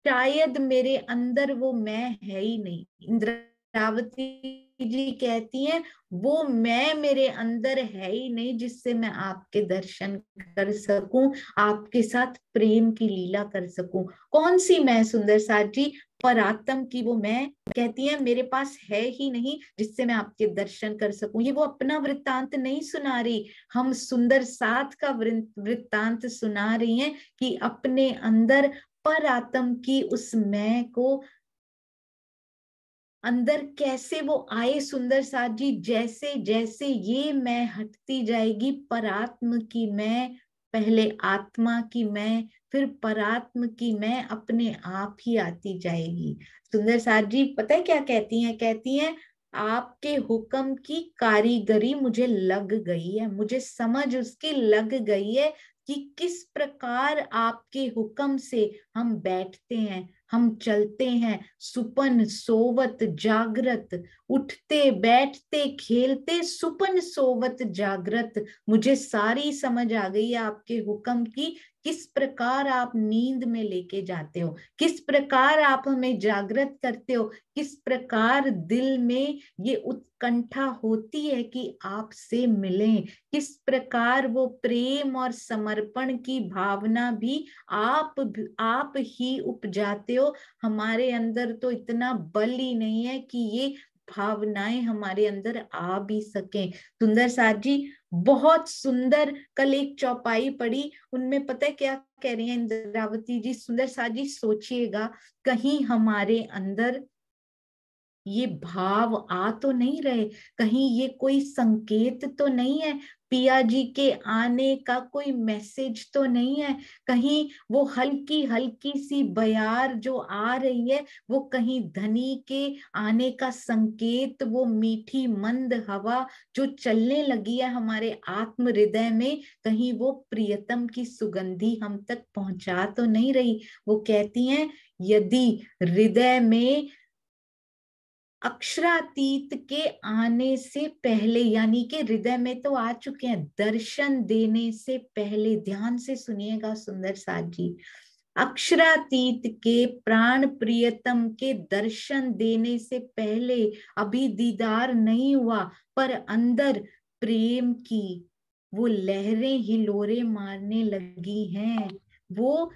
शायद मेरे अंदर वो मैं है ही नहीं। इंद्रावती जी कहती हैं, वो मैं मेरे अंदर है ही नहीं जिससे मैं आपके दर्शन कर सकूं, आपके साथ प्रेम की लीला कर सकूं। कौन सी मैं सुंदर साथ जी, परात्म की वो मैं कहती है मेरे पास है ही नहीं जिससे मैं आपके दर्शन कर सकूं। ये वो अपना वृत्तांत नहीं सुना रही, हम सुंदर साथ का वृत्तांत सुना रही हैं कि अपने अंदर पर आत्म की उस मैं को अंदर कैसे वो आए सुंदर साथ जी। जैसे जैसे ये मैं हटती जाएगी, परात्म की मैं, पहले आत्मा की मैं, फिर परात्म की मैं अपने आप ही आती जाएगी। सुंदर साथ जी पता है क्या कहती हैं, कहती हैं आपके हुक्म की कारीगरी मुझे लग गई है, मुझे समझ उसकी लग गई है कि किस प्रकार आपके हुक्म से हम बैठते हैं, हम चलते हैं, सुपन सोवत जागृत, उठते बैठते खेलते सुपन सोवत जागृत। मुझे सारी समझ आ गई है आपके हुक्म की, किस प्रकार आप नींद में लेके जाते हो, किस प्रकार आप हमें जागृत करते हो, किस प्रकार दिल में ये उत्कंठा होती है कि आपसे मिलें, किस प्रकार वो प्रेम और समर्पण की भावना भी आप ही उपजाते हो। हमारे अंदर तो इतना बल ही नहीं है कि ये भावनाएं हमारे अंदर आ भी सकें। सुंदर साथ जी बहुत सुंदर कल एक चौपाई पढ़ी, उनमें पता है क्या कह रही है इंद्रावती जी? सुंदर साथ जी सोचिएगा, कहीं हमारे अंदर ये भाव आ तो नहीं रहे, कहीं ये कोई संकेत तो नहीं है, पिया जी के आने का कोई मैसेज तो नहीं है, कहीं वो हल्की हल्की सी बयार जो आ रही है वो कहीं धनी के आने का संकेत, वो मीठी मंद हवा जो चलने लगी है हमारे आत्म हृदय में, कहीं वो प्रियतम की सुगंधी हम तक पहुंचा तो नहीं रही। वो कहती हैं यदि हृदय में अक्षरातीत के आने से पहले, यानी कि हृदय में तो आ चुके हैं, दर्शन देने से पहले, ध्यान से सुनिएगा सुंदर साथ जी, अक्षरातीत के प्राण प्रियतम के दर्शन देने से पहले अभी दीदार नहीं हुआ, पर अंदर प्रेम की वो लहरें हिलोरे मारने लगी हैं। वो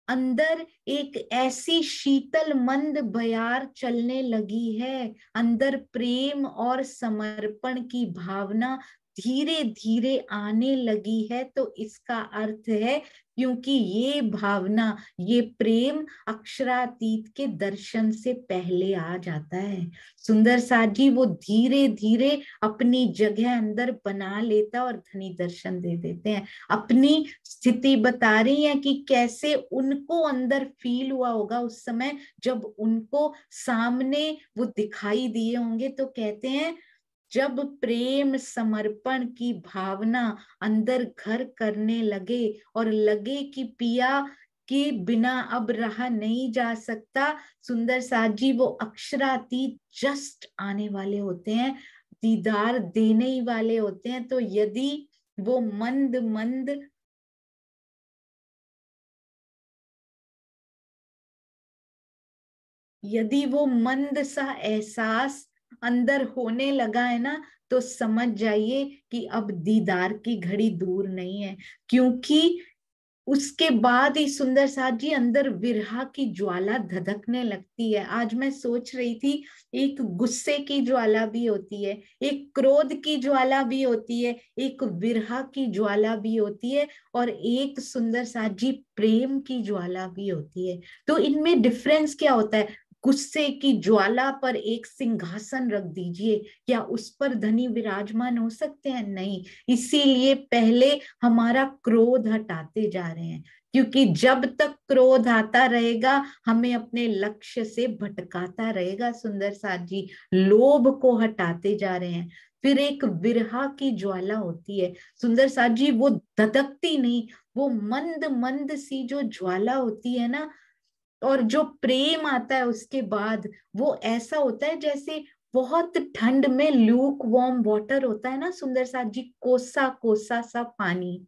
अंदर एक ऐसी शीतल मंद बयार चलने लगी है, अंदर प्रेम और समर्पण की भावना धीरे धीरे आने लगी है। तो इसका अर्थ है क्योंकि ये भावना, ये प्रेम अक्षरातीत के दर्शन से पहले आ जाता है। सुंदर साथ जी वो धीरे धीरे अपनी जगह अंदर बना लेता और धनी दर्शन दे देते हैं। अपनी स्थिति बता रही है कि कैसे उनको अंदर फील हुआ होगा उस समय जब उनको सामने वो दिखाई दिए होंगे। तो कहते हैं जब प्रेम समर्पण की भावना अंदर घर करने लगे और लगे कि पिया के बिना अब रहा नहीं जा सकता, सुंदर साथ जी वो अक्षरातीत जस्ट आने वाले होते हैं, दीदार देने ही वाले होते हैं। तो यदि वो मंद मंद यदि वो मंद सा एहसास अंदर होने लगा है ना, तो समझ जाइए कि अब दीदार की घड़ी दूर नहीं है। क्योंकि उसके बाद ही सुंदर साथ जी अंदर विरहा की ज्वाला धधकने लगती है। आज मैं सोच रही थी, एक गुस्से की ज्वाला भी होती है, एक क्रोध की ज्वाला भी होती है, एक विरहा की ज्वाला भी होती है, और एक सुंदर साथ जी प्रेम की ज्वाला भी होती है। तो इनमें डिफरेंस क्या होता है? गुस्से की ज्वाला पर एक सिंहासन रख दीजिए, क्या उस पर धनी विराजमान हो सकते हैं? नहीं। इसीलिए पहले हमारा क्रोध हटाते जा रहे हैं, क्योंकि जब तक क्रोध आता रहेगा हमें अपने लक्ष्य से भटकाता रहेगा। सुंदर साथ जी लोभ को हटाते जा रहे हैं। फिर एक विरहा की ज्वाला होती है सुंदर साथ जी, वो धधकती नहीं, वो मंद मंद सी जो ज्वाला होती है ना, और जो प्रेम आता है उसके बाद, वो ऐसा होता है जैसे बहुत ठंड में ल्यूक वार्म वाटर होता है ना सुंदर साथ जी, कोसा कोसा सा पानी,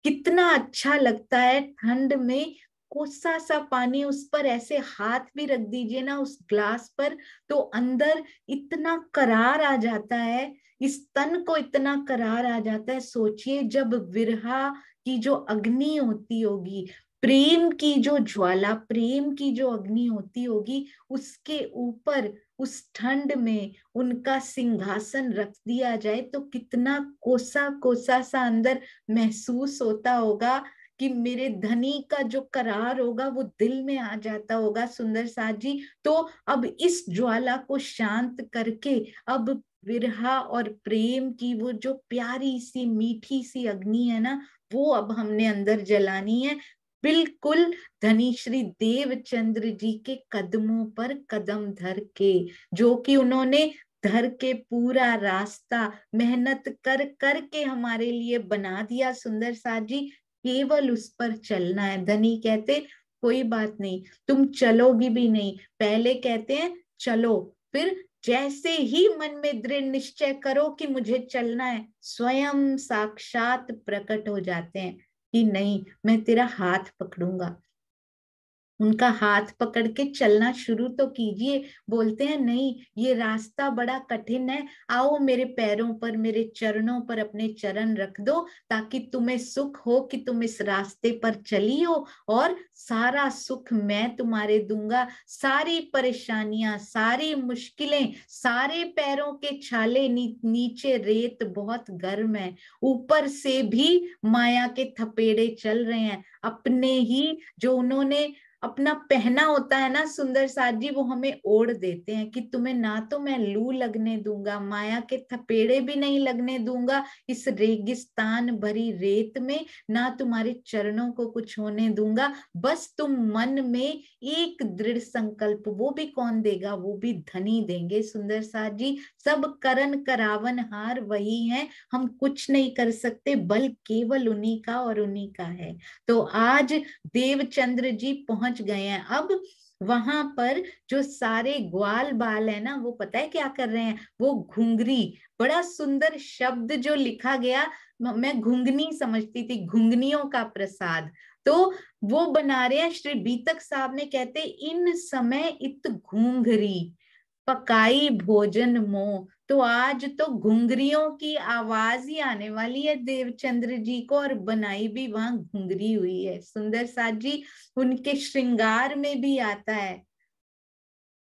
कितना अच्छा लगता है ठंड में। कोसा सा पानी, उस पर ऐसे हाथ भी रख दीजिए ना उस ग्लास पर, तो अंदर इतना करार आ जाता है, इस तन को इतना करार आ जाता है। सोचिए जब विरहा की जो अग्नि होती होगी, प्रेम की जो ज्वाला, प्रेम की जो अग्नि होती होगी, उसके ऊपर उस ठंड में उनका सिंहासन रख दिया जाए, तो कितना कोसा कोसा सा अंदर महसूस होता होगा कि मेरे धनी का जो करार होगा वो दिल में आ जाता होगा। सुंदर साथ जी तो अब इस ज्वाला को शांत करके, अब विरहा और प्रेम की वो जो प्यारी सी मीठी सी अग्नि है ना, वो अब हमने अंदर जलानी है, बिल्कुल धनी श्री देवचंद्र जी के कदमों पर कदम धर के, जो कि उन्होंने धर के पूरा रास्ता मेहनत कर करके हमारे लिए बना दिया। सुंदर साथ जी केवल उस पर चलना है। धनी कहते कोई बात नहीं, तुम चलोगी भी नहीं, पहले कहते हैं चलो, फिर जैसे ही मन में दृढ़ निश्चय करो कि मुझे चलना है, स्वयं साक्षात प्रकट हो जाते हैं कि नहीं, मैं तेरा हाथ पकड़ूंगा, उनका हाथ पकड़ के चलना शुरू तो कीजिए। बोलते हैं नहीं, ये रास्ता बड़ा कठिन है, आओ मेरे पैरों पर, मेरे चरणों पर अपने चरण रख दो, ताकि तुम्हें सुख हो कि तुम इस रास्ते पर चली हो, और सारा सुख मैं तुम्हारे दूंगा। सारी परेशानियां, सारी मुश्किलें, सारे पैरों के छाले, नीचे रेत बहुत गर्म है, ऊपर से भी माया के थपेड़े चल रहे हैं। अपने ही जो उन्होंने अपना पहना होता है ना सुंदर साथ जी, वो हमें ओढ़ देते हैं कि तुम्हें ना तो मैं लू लगने दूंगा, माया के थपेड़े भी नहीं लगने दूंगा इस रेगिस्तान भरी रेत में, ना तुम्हारे चरणों को कुछ होने दूंगा। बस तुम मन में एक दृढ़ संकल्प, वो भी कौन देगा, वो भी धनी देंगे सुंदर साथ जी। सब करन करावन हार वही है, हम कुछ नहीं कर सकते, बल केवल उन्हीं का और उन्हीं का है। तो आज देवचंद्र जी पहुंच गए हैं। अब वहां पर जो सारे ग्वाल बाल है ना, वो पता है क्या कर रहे हैं, वो घुंघरी, बड़ा सुंदर शब्द जो लिखा गया, मैं घुंघनी समझती थी, घुंघनियों का प्रसाद, तो वो बना रहे हैं। श्री बीतक साहब ने कहते, इन समय इत घुंघरी पकाई भोजन मोह। तो आज तो घुंघरियों की आवाज ही आने वाली है देवचंद्र जी को, और बनाई भी वहां घुंघरी हुई है सुंदर साथ जी। उनके श्रृंगार में भी आता है,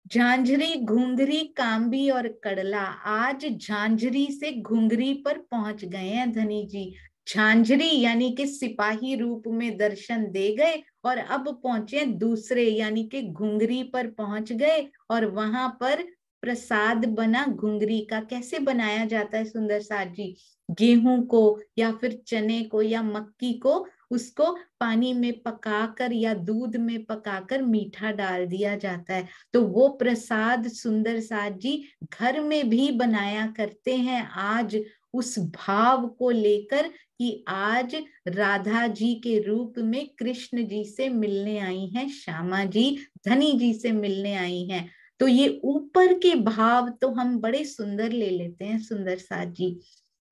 झांझरी घुंघरी कांबी और कड़ला। आज झांझरी से घुंघरी पर पहुंच गए हैं धनी जी। झांझरी यानी कि सिपाही रूप में दर्शन दे गए, और अब पहुंचे दूसरे यानी कि घुंघरी पर पहुंच गए, और वहां पर प्रसाद बना घुंघरी का। कैसे बनाया जाता है सुंदर साथ जी, गेहूं को या फिर चने को या मक्की को, उसको पानी में पकाकर या दूध में पकाकर मीठा डाल दिया जाता है। तो वो प्रसाद सुंदर साथ जी घर में भी बनाया करते हैं आज, उस भाव को लेकर कि आज राधा जी के रूप में कृष्ण जी से मिलने आई हैं, श्यामा जी धनी जी से मिलने आई हैं। तो ये ऊपर के भाव तो हम बड़े सुंदर ले लेते हैं सुंदर साथ जी,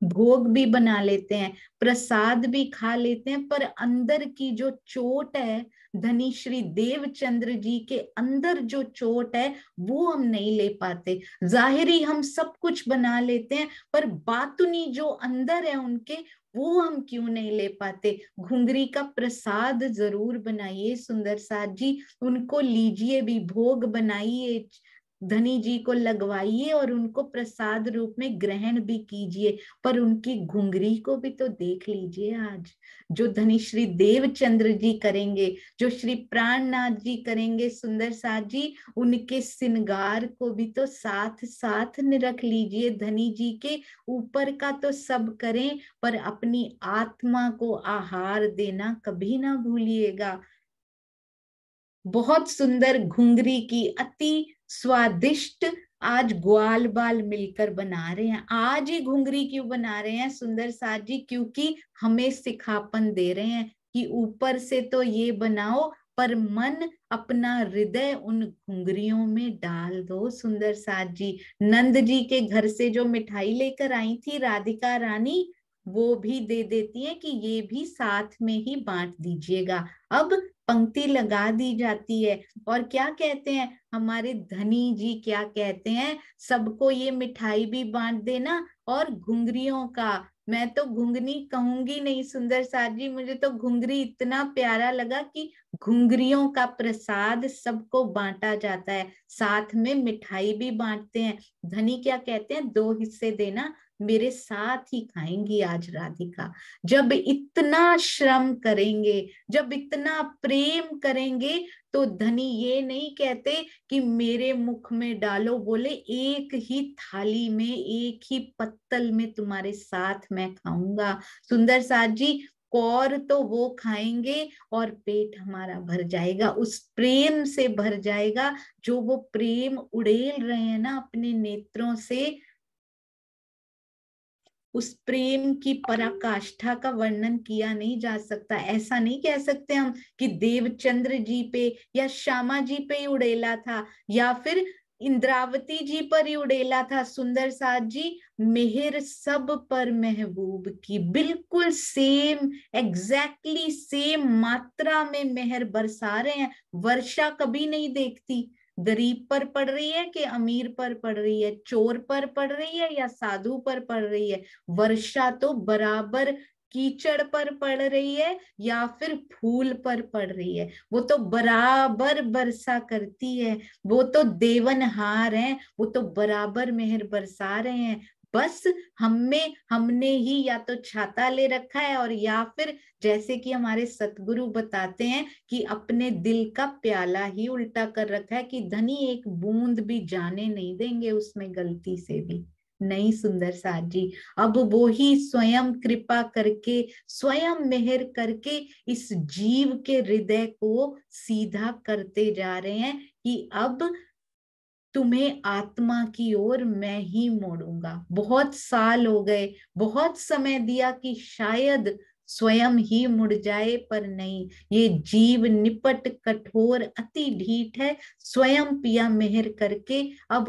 भोग भी बना लेते हैं, प्रसाद भी खा लेते हैं, पर अंदर की जो चोट है, धनी श्री देवचंद्र जी के अंदर जो चोट है, वो हम नहीं ले पाते। जाहिरी हम सब कुछ बना लेते हैं, पर बातुनी जो अंदर है उनके, वो हम क्यों नहीं ले पाते। घुंघरी का प्रसाद जरूर बनाइए सुंदर साथ जी, उनको लीजिए भी, भोग बनाइए, धनी जी को लगवाइए और उनको प्रसाद रूप में ग्रहण भी कीजिए, पर उनकी घुंघरी को भी तो देख लीजिए आज, जो धनी श्री देवचंद्र जी करेंगे, जो श्री प्राणनाथ जी करेंगे सुंदर साथ जी, उनके श्रृंगार को भी तो साथ साथ निरख लीजिए। धनी जी के ऊपर का तो सब करें, पर अपनी आत्मा को आहार देना कभी ना भूलिएगा। बहुत सुंदर घुंघरी की अति स्वादिष्ट आज ग्वाल बाल मिलकर बना रहे हैं। आज ही घुंघरी क्यों बना रहे हैं सुंदर साथ जी, क्योंकि हमें सिखापन दे रहे हैं कि ऊपर से तो ये बनाओ, पर मन अपना हृदय उन घुंघरियों में डाल दो सुंदर साथ जी। नंद जी के घर से जो मिठाई लेकर आई थी राधिका रानी, वो भी दे देती है कि ये भी साथ में ही बांट दीजिएगा। अब पंक्ति लगा दी जाती है, और क्या कहते हैं हमारे धनी जी, क्या कहते हैं, सबको ये मिठाई भी बांट देना, और घुंघरियों का, मैं तो घुंघनी कहूंगी नहीं सुंदर साथ जी, मुझे तो घुंघरी इतना प्यारा लगा कि घुंघरियों का प्रसाद सबको बांटा जाता है, साथ में मिठाई भी बांटते हैं। धनी क्या कहते हैं, 2 हिस्से देना, मेरे साथ ही खाएंगी आज राधिका। जब इतना श्रम करेंगे, जब इतना प्रेम करेंगे, तो धनी ये नहीं कहते कि मेरे मुख में डालो, बोले एक ही थाली में, एक ही पत्तल में तुम्हारे साथ मैं खाऊंगा। सुंदर साथ जी, कौर तो वो खाएंगे और पेट हमारा भर जाएगा, उस प्रेम से भर जाएगा, जो वो प्रेम उड़ेल रहे हैं ना अपने नेत्रों से, उस प्रेम की पराकाष्ठा का वर्णन किया नहीं जा सकता। ऐसा नहीं कह सकते हम कि देवचंद्र जी पे या श्यामा जी पे ही उड़ेला था, या फिर इंद्रावती जी पर ही उड़ेला था सुंदर साथ जी, मेहर सब पर महबूब की, बिल्कुल सेम, एग्जैक्टली सेम मात्रा में मेहर बरसा रहे हैं। वर्षा कभी नहीं देखती गरीब पर पड़ रही है कि अमीर पर पड़ रही है, चोर पर पड़ रही है या साधु पर पड़ रही है, वर्षा तो बराबर कीचड़ पर पड़ रही है या फिर फूल पर पड़ रही है, वो तो बराबर बरसा करती है। वो तो देवनहार हैं, वो तो बराबर मेहर बरसा रहे हैं। बस हमने ही या तो छाता ले रखा है, और या फिर जैसे कि हमारे सतगुरु बताते हैं कि अपने दिल का प्याला ही उल्टा कर रखा है कि धनी एक बूंद भी जाने नहीं देंगे उसमें गलती से भी। नहीं सुंदर साथ जी, अब वो ही स्वयं कृपा करके, स्वयं मेहर करके इस जीव के हृदय को सीधा करते जा रहे हैं कि अब तुम्हें आत्मा की ओर मैं ही मोड़ूंगा। बहुत साल हो गए, बहुत समय दिया कि शायद स्वयं ही मुड़ जाए, पर नहीं, ये जीव निपट कठोर अति ढीठ है, स्वयं पिया मेहर करके अब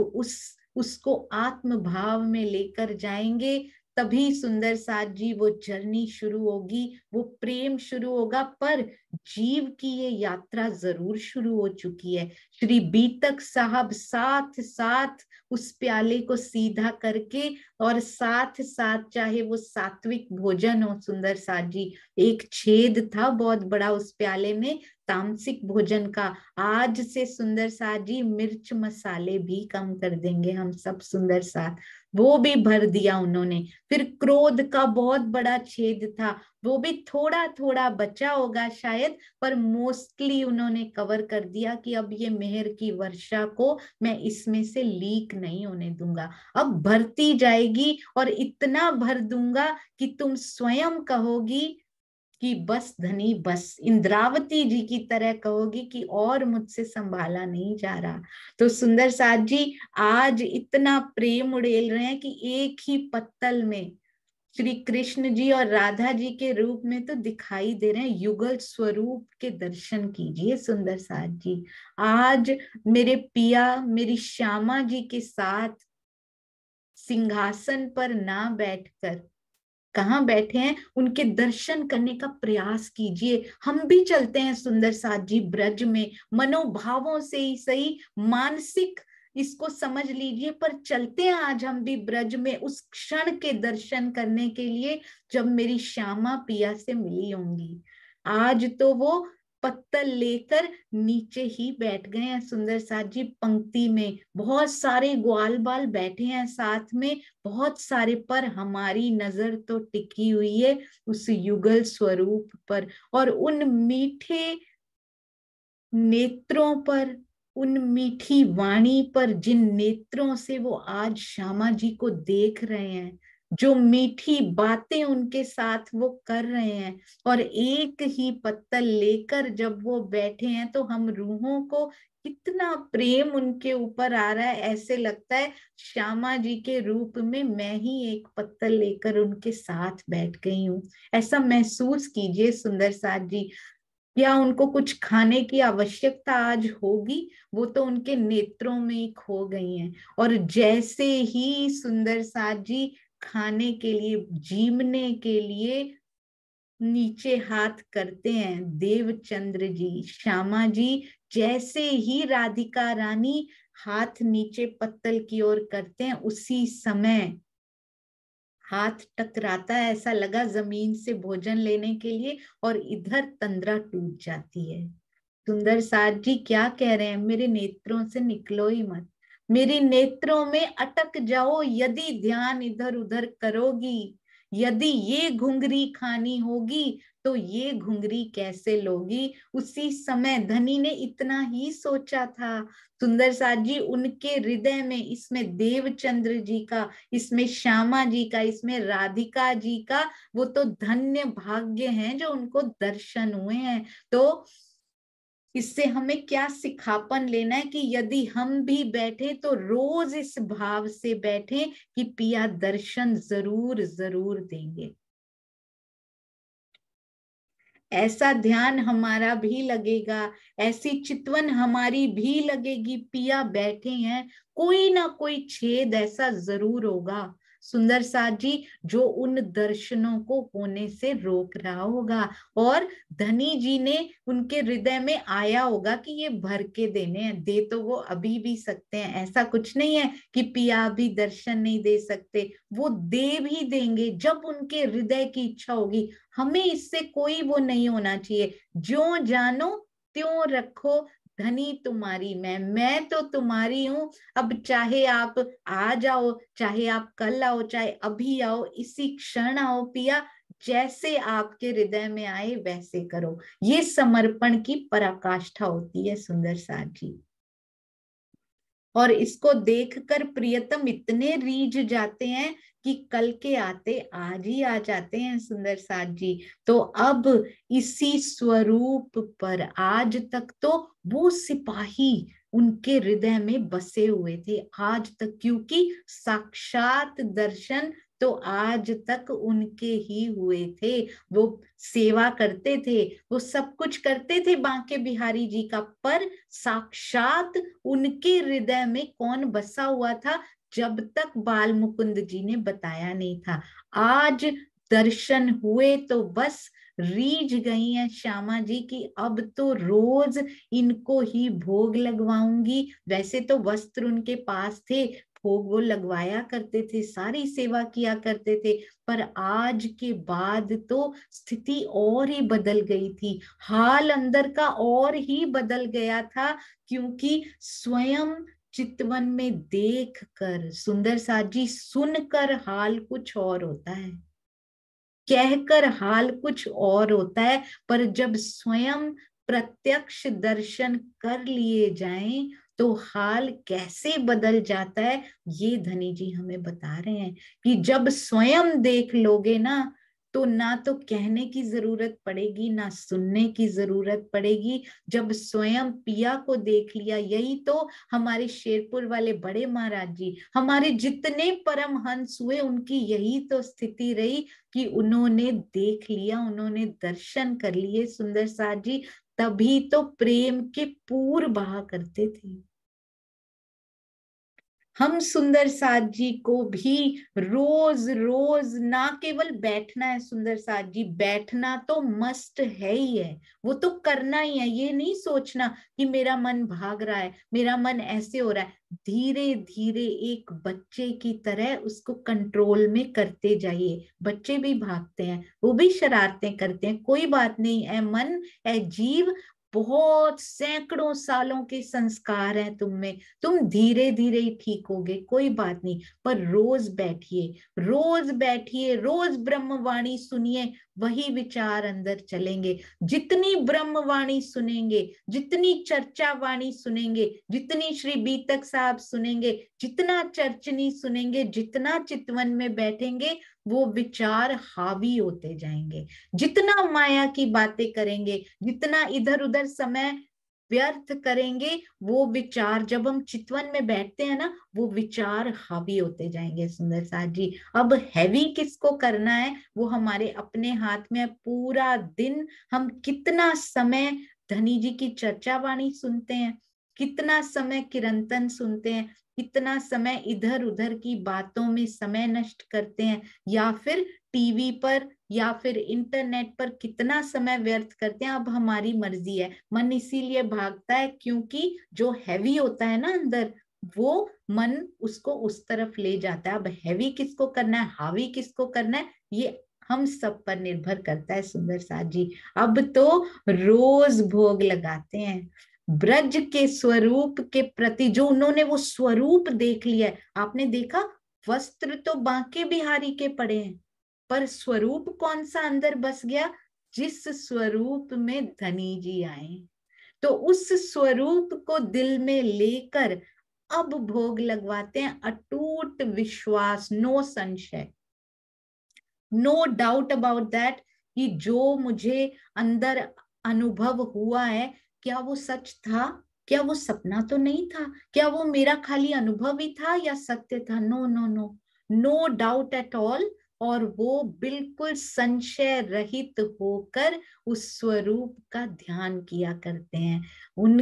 उसको आत्म भाव में लेकर जाएंगे। तभी सुंदर साथ जी वो जर्नी शुरू होगी, वो प्रेम शुरू होगा। पर जीव की ये यात्रा जरूर शुरू हो चुकी है। श्री बीतक साहब साथ साथ उस प्याले को सीधा करके, और साथ साथ चाहे वो सात्विक भोजन हो सुंदर साथ जी, एक छेद था बहुत बड़ा उस प्याले में तामसिक भोजन का, आज से सुंदर साथ जी मिर्च मसाले भी कम कर देंगे हम सब सुंदर साथ, वो भी भर दिया उन्होंने। फिर क्रोध का बहुत बड़ा छेद था, वो भी थोड़ा थोड़ा बचा होगा शायद, पर मोस्टली उन्होंने कवर कर दिया कि अब ये मेहर की वर्षा को मैं इसमें से लीक नहीं होने दूंगा, अब भरती जाएगी और इतना भर दूंगा कि तुम स्वयं कहोगी कि बस धनी बस, इंद्रावती जी की तरह कहोगी कि और मुझसे संभाला नहीं जा रहा। तो सुंदर साथ जी आज इतना प्रेम उड़ेल रहे हैं कि एक ही पत्तल में श्री कृष्ण जी और राधा जी के रूप में तो दिखाई दे रहे हैं, युगल स्वरूप के दर्शन कीजिए सुंदर साथ जी। आज मेरे पिया मेरी श्यामा जी के साथ सिंहासन पर ना बैठकर कहाँ बैठे हैं, उनके दर्शन करने का प्रयास कीजिए। हम भी चलते हैं सुंदर साथ जी ब्रज में, मनोभावों से ही सही, मानसिक इसको समझ लीजिए, पर चलते हैं आज हम भी ब्रज में उस क्षण के दर्शन करने के लिए जब मेरी श्यामा पिया से मिली होंगी। आज तो वो पत्तल लेकर नीचे ही बैठ गए हैं सुंदर साथ जी पंक्ति में, बहुत सारे ग्वाल बाल बैठे हैं साथ में, बहुत सारे, पर हमारी नजर तो टिकी हुई है उस युगल स्वरूप पर, और उन मीठे नेत्रों पर, उन मीठी वाणी पर, जिन नेत्रों से वो आज श्यामा जी को देख रहे हैं, जो मीठी बातें उनके साथ वो कर रहे हैं, और एक ही पत्तल लेकर जब वो बैठे हैं तो हम रूहों को कितना प्रेम उनके ऊपर आ रहा है, ऐसे लगता है श्यामा जी के रूप में मैं ही एक पत्तल लेकर उनके साथ बैठ गई हूँ। ऐसा महसूस कीजिए सुंदर साथ जी। या उनको कुछ खाने की आवश्यकता आज होगी, वो तो उनके नेत्रों में ही खो गई हैं, और जैसे ही सुंदर साथ जी खाने के लिए, जीवने के लिए नीचे हाथ करते हैं, देवचंद्र जी श्यामा जी जैसे ही राधिका रानी हाथ नीचे पत्तल की ओर करते हैं, उसी समय हाथ टकराता है, ऐसा लगा जमीन से भोजन लेने के लिए, और इधर तंद्रा टूट जाती है। सुंदर साथ जी क्या कह रहे हैं, मेरे नेत्रों से निकलो ही मत, मेरी नेत्रों में अटक जाओ, यदि ध्यान इधर उधर करोगी, यदि ये घुंघरी खानी होगी तो ये घुंघरी कैसे लोगी। उसी समय धनी ने इतना ही सोचा था सुंदर साथ जी, उनके हृदय में, इसमें देवचंद्र जी का, इसमें श्यामा जी का, इसमें राधिका जी का, वो तो धन्य भाग्य हैं जो उनको दर्शन हुए हैं। तो इससे हमें क्या सिखापन लेना है कि यदि हम भी बैठे तो रोज इस भाव से बैठे कि पिया दर्शन जरूर जरूर देंगे। ऐसा ध्यान हमारा भी लगेगा, ऐसी चितवन हमारी भी लगेगी। पिया बैठे हैं, कोई ना कोई छेद ऐसा जरूर होगा सुंदर साथ जी, जो उन दर्शनों को होने से रोक रहा होगा। और धनी जी ने उनके हृदय में आया होगा कि ये भर के देने हैं। दे तो वो अभी भी सकते हैं, ऐसा कुछ नहीं है कि पिया अभी दर्शन नहीं दे सकते, वो दे भी देंगे जब उनके हृदय की इच्छा होगी। हमें इससे कोई वो नहीं होना चाहिए। ज्यों जानो त्यों रखो, धनी तुम्हारी मैं तो तुम्हारी हूं। अब चाहे आप आ जाओ, चाहे आप कल आओ, चाहे अभी आओ, इसी क्षण आओ पिया, जैसे आपके हृदय में आए वैसे करो। ये समर्पण की पराकाष्ठा होती है सुंदर साथ जी। और इसको देखकर प्रियतम इतने रीझ जाते हैं कि कल के आते आज ही आ जाते हैं सुंदर साथ जी। तो अब इसी स्वरूप पर आज तक तो वो सिपाही उनके हृदय में बसे हुए थे आज तक, क्योंकि साक्षात दर्शन तो आज तक उनके ही हुए थे। वो सेवा करते थे, वो सब कुछ करते थे बांके बिहारी जी का, पर साक्षात उनके हृदय में कौन बसा हुआ था जब तक बाल मुकुंद जी ने बताया नहीं था। आज दर्शन हुए तो बस रीझ गई हैं श्यामा जी की अब तो रोज इनको ही भोग लगवाऊंगी। वैसे तो वस्त्र उनके पास थे, भोग वो लगवाया करते थे, सारी सेवा किया करते थे, पर आज के बाद तो स्थिति और ही बदल गई थी, हाल अंदर का और ही बदल गया था। क्योंकि स्वयं चितवन में देख कर सुंदर साथ जी, सुनकर हाल कुछ और होता है, कहकर हाल कुछ और होता है, पर जब स्वयं प्रत्यक्ष दर्शन कर लिए जाएं तो हाल कैसे बदल जाता है, ये धनी जी हमें बता रहे हैं कि जब स्वयं देख लोगे ना तो ना तो कहने की जरूरत पड़ेगी, ना सुनने की जरूरत पड़ेगी। जब स्वयं पिया को देख लिया, यही तो हमारे शेरपुर वाले बड़े महाराज जी, हमारे जितने परमहंस हुए, उनकी यही तो स्थिति रही कि उन्होंने देख लिया, उन्होंने दर्शन कर लिए सुंदर साथ जी, तभी तो प्रेम के पूर बहा करते थे। हम सुंदर साथ जी को भी रोज रोज ना केवल बैठना है सुंदर साथ जी, बैठना तो मस्ट है ही है, वो तो करना ही है। ये नहीं सोचना कि मेरा मन भाग रहा है, मेरा मन ऐसे हो रहा है। धीरे धीरे एक बच्चे की तरह उसको कंट्रोल में करते जाइए। बच्चे भी भागते हैं, वो भी शरारतें करते हैं, कोई बात नहीं है। मन है जीव, बहुत सैकड़ों सालों के संस्कार हैं तुम में, तुम धीरे धीरे ही ठीक होगे, कोई बात नहीं। पर रोज बैठिए, रोज बैठिए, रोज ब्रह्मवाणी सुनिए, वही विचार अंदर चलेंगे। जितनी ब्रह्मवाणी सुनेंगे, जितनी चर्चा वाणी सुनेंगे, जितनी श्री बीतक साहब सुनेंगे, जितना चर्चनी सुनेंगे, जितना चितवन में बैठेंगे, वो विचार हावी होते जाएंगे। जितना माया की बातें करेंगे, जितना इधर उधर समय व्यर्थ करेंगे, वो विचार जब हम चितवन में बैठते हैं ना, वो विचार हावी होते जाएंगे सुंदर साथ जी। अब हैवी किसको करना है वो हमारे अपने हाथ में है। पूरा दिन हम कितना समय धनी जी की चर्चा वाणी सुनते हैं, कितना समय किरंतन सुनते हैं, कितना समय इधर उधर की बातों में समय नष्ट करते हैं, या फिर टीवी पर या फिर इंटरनेट पर कितना समय व्यर्थ करते हैं। अब हमारी मर्जी है, मन इसीलिए भागता है क्योंकि जो हैवी होता है ना अंदर, वो मन उसको उस तरफ ले जाता है। अब हैवी किसको करना है, हावी किसको करना है, ये हम सब पर निर्भर करता है सुंदर साथ जी। अब तो रोज भोग लगाते हैं ब्रज के स्वरूप के प्रति, जो उन्होंने वो स्वरूप देख लिया है। आपने देखा वस्त्र तो बांके बिहारी के पड़े हैं, पर स्वरूप कौन सा अंदर बस गया, जिस स्वरूप में धनी जी आए। तो उस स्वरूप को दिल में लेकर अब भोग लगवाते हैं, अटूट विश्वास, नो संशय, नो डाउट अबाउट दैट, कि जो मुझे अंदर अनुभव हुआ है, क्या वो सच था, क्या वो सपना तो नहीं था, क्या वो मेरा खाली अनुभव ही था या सत्य था। No no no, no doubt at all, और वो बिल्कुल संशय रहित होकर उस स्वरूप का ध्यान किया करते हैं। उन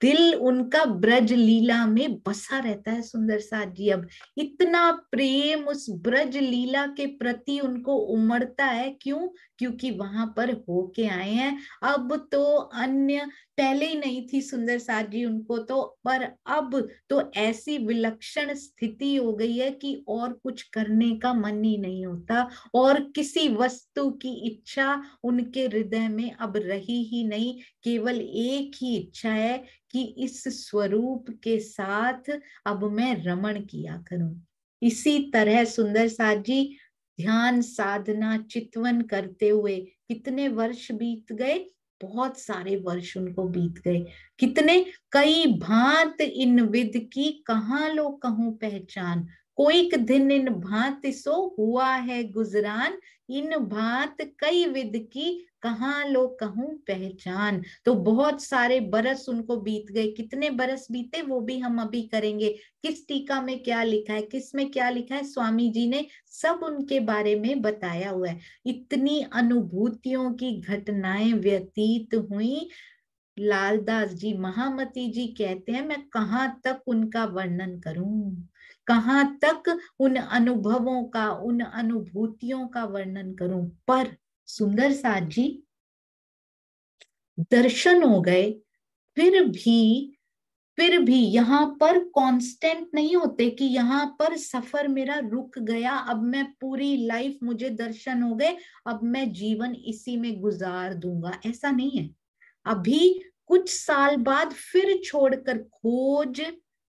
दिल उनका ब्रज लीला में बसा रहता है सुंदर साथ जी। अब इतना प्रेम उस ब्रज लीला के प्रति उनको उमड़ता है, क्यों? क्योंकि वहां पर होके आए हैं। अब तो अन्य पहले ही नहीं थी सुंदर साथ जी उनको तो, पर अब तो ऐसी विलक्षण स्थिति हो गई है कि और कुछ करने का मन ही नहीं होता, और किसी वस्तु की इच्छा उनके हृदय में अब रही ही नहीं। केवल एक ही इच्छा है कि इस स्वरूप के साथ अब मैं रमण किया करूं। इसी तरह सुंदर साथ जी ध्यान साधना चितवन करते हुए कितने वर्ष बीत गए, बहुत सारे वर्ष उनको बीत गए। कितने, कई भांत इन विध की कहाँ लो कहूं पहचान, कोई दिन इन भांत सो हुआ है गुजरान, इन भांत कई विध की कहाँ लो कहूं पहचान। तो बहुत सारे बरस उनको बीत गए। कितने बरस बीते वो भी हम अभी करेंगे। किस टीका में क्या लिखा है, किस में क्या लिखा है, स्वामी जी ने सब उनके बारे में बताया हुआ है। इतनी अनुभूतियों की घटनाएं व्यतीत हुई। लालदास जी महामती जी कहते हैं मैं कहाँ तक उनका वर्णन करूं, कहाँ तक उन अनुभवों का, उन अनुभूतियों का वर्णन करूं। पर सुंदर साथ जी दर्शन हो गए, फिर भी यहाँ पर कांस्टेंट नहीं होते कि यहाँ पर सफर मेरा रुक गया, अब मैं पूरी लाइफ, मुझे दर्शन हो गए, अब मैं जीवन इसी में गुजार दूंगा, ऐसा नहीं है। अभी कुछ साल बाद फिर छोड़कर खोज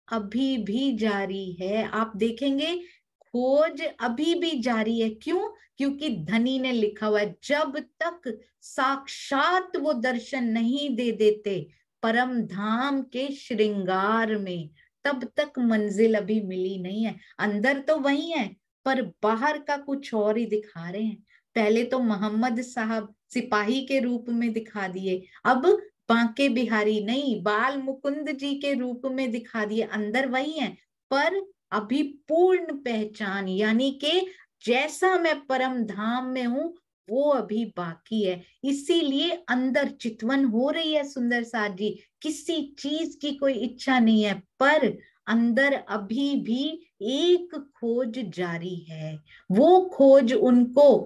अभी भी जारी है। आप देखेंगे खोज अभी भी जारी है। क्यों? क्योंकि धनी ने लिखा हुआ है जब तक साक्षात वो दर्शन नहीं दे देते परम धाम के श्रृंगार में, तब तक मंजिल अभी मिली नहीं है। अंदर तो वही है पर बाहर का कुछ और ही दिखा रहे हैं। पहले तो मोहम्मद साहब सिपाही के रूप में दिखा दिए, अब बांके बिहारी नहीं, बाल मुकुंद जी के रूप में दिखा दिए। अंदर वही है पर अभी पूर्ण पहचान, यानी कि जैसा मैं परम धाम में हूं वो अभी बाकी है। इसीलिए अंदर चितवन हो रही है सुंदर साथ जी। किसी चीज की कोई इच्छा नहीं है, पर अंदर अभी भी एक खोज जारी है। वो खोज उनको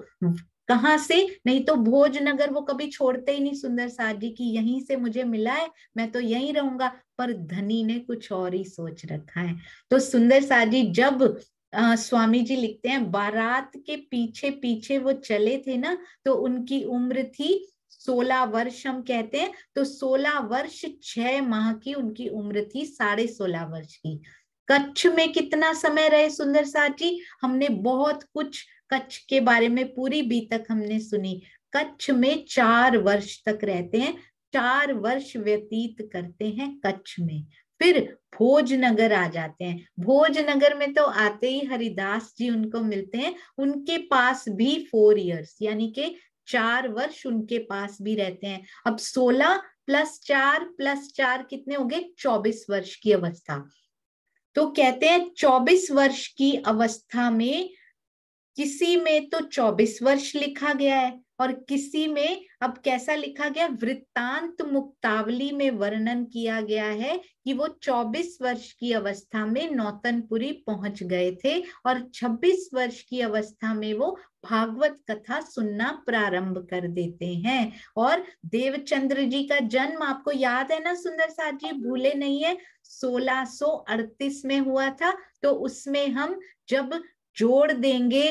कहाँ से, नहीं तो भोजनगर वो कभी छोड़ते ही नहीं सुंदर साथ जी की यहीं से मुझे मिला है मैं तो यहीं रहूंगा, पर धनी ने कुछ और ही सोच रखा है। तो सुंदर साथ जी जब स्वामी जी लिखते हैं बारात के पीछे पीछे वो चले थे ना, तो उनकी उम्र थी 16 वर्ष हम कहते हैं, तो 16 वर्ष 6 माह की उनकी उम्र थी, 16.5 वर्ष की। कच्छ में कितना समय रहे सुंदर साथ जी? हमने बहुत कुछ कच्छ के बारे में पूरी बीतक हमने सुनी। कच्छ में 4 वर्ष तक रहते हैं, 4 वर्ष व्यतीत करते हैं कच्छ में। फिर भोजनगर आ जाते हैं। भोजनगर में तो आते ही हरिदास जी उनको मिलते हैं, उनके पास भी 4 इयर्स यानी कि 4 वर्ष उनके पास भी रहते हैं। अब 16 + 4 कितने हो गए? 24 वर्ष की अवस्था। तो कहते हैं 24 वर्ष की अवस्था में किसी में तो 24 वर्ष लिखा गया है और किसी में अब कैसा लिखा गया, वृत्तांत मुक्तावली में वर्णन किया गया है कि वो 24 वर्ष की अवस्था में नौतनपुरी पहुंच गए थे और 26 वर्ष की अवस्था में वो भागवत कथा सुनना प्रारंभ कर देते हैं। और देवचंद्र जी का जन्म आपको याद है ना सुंदर साथ जी, भूले नहीं है, 1638 में हुआ था। तो उसमें हम जब जोड़ देंगे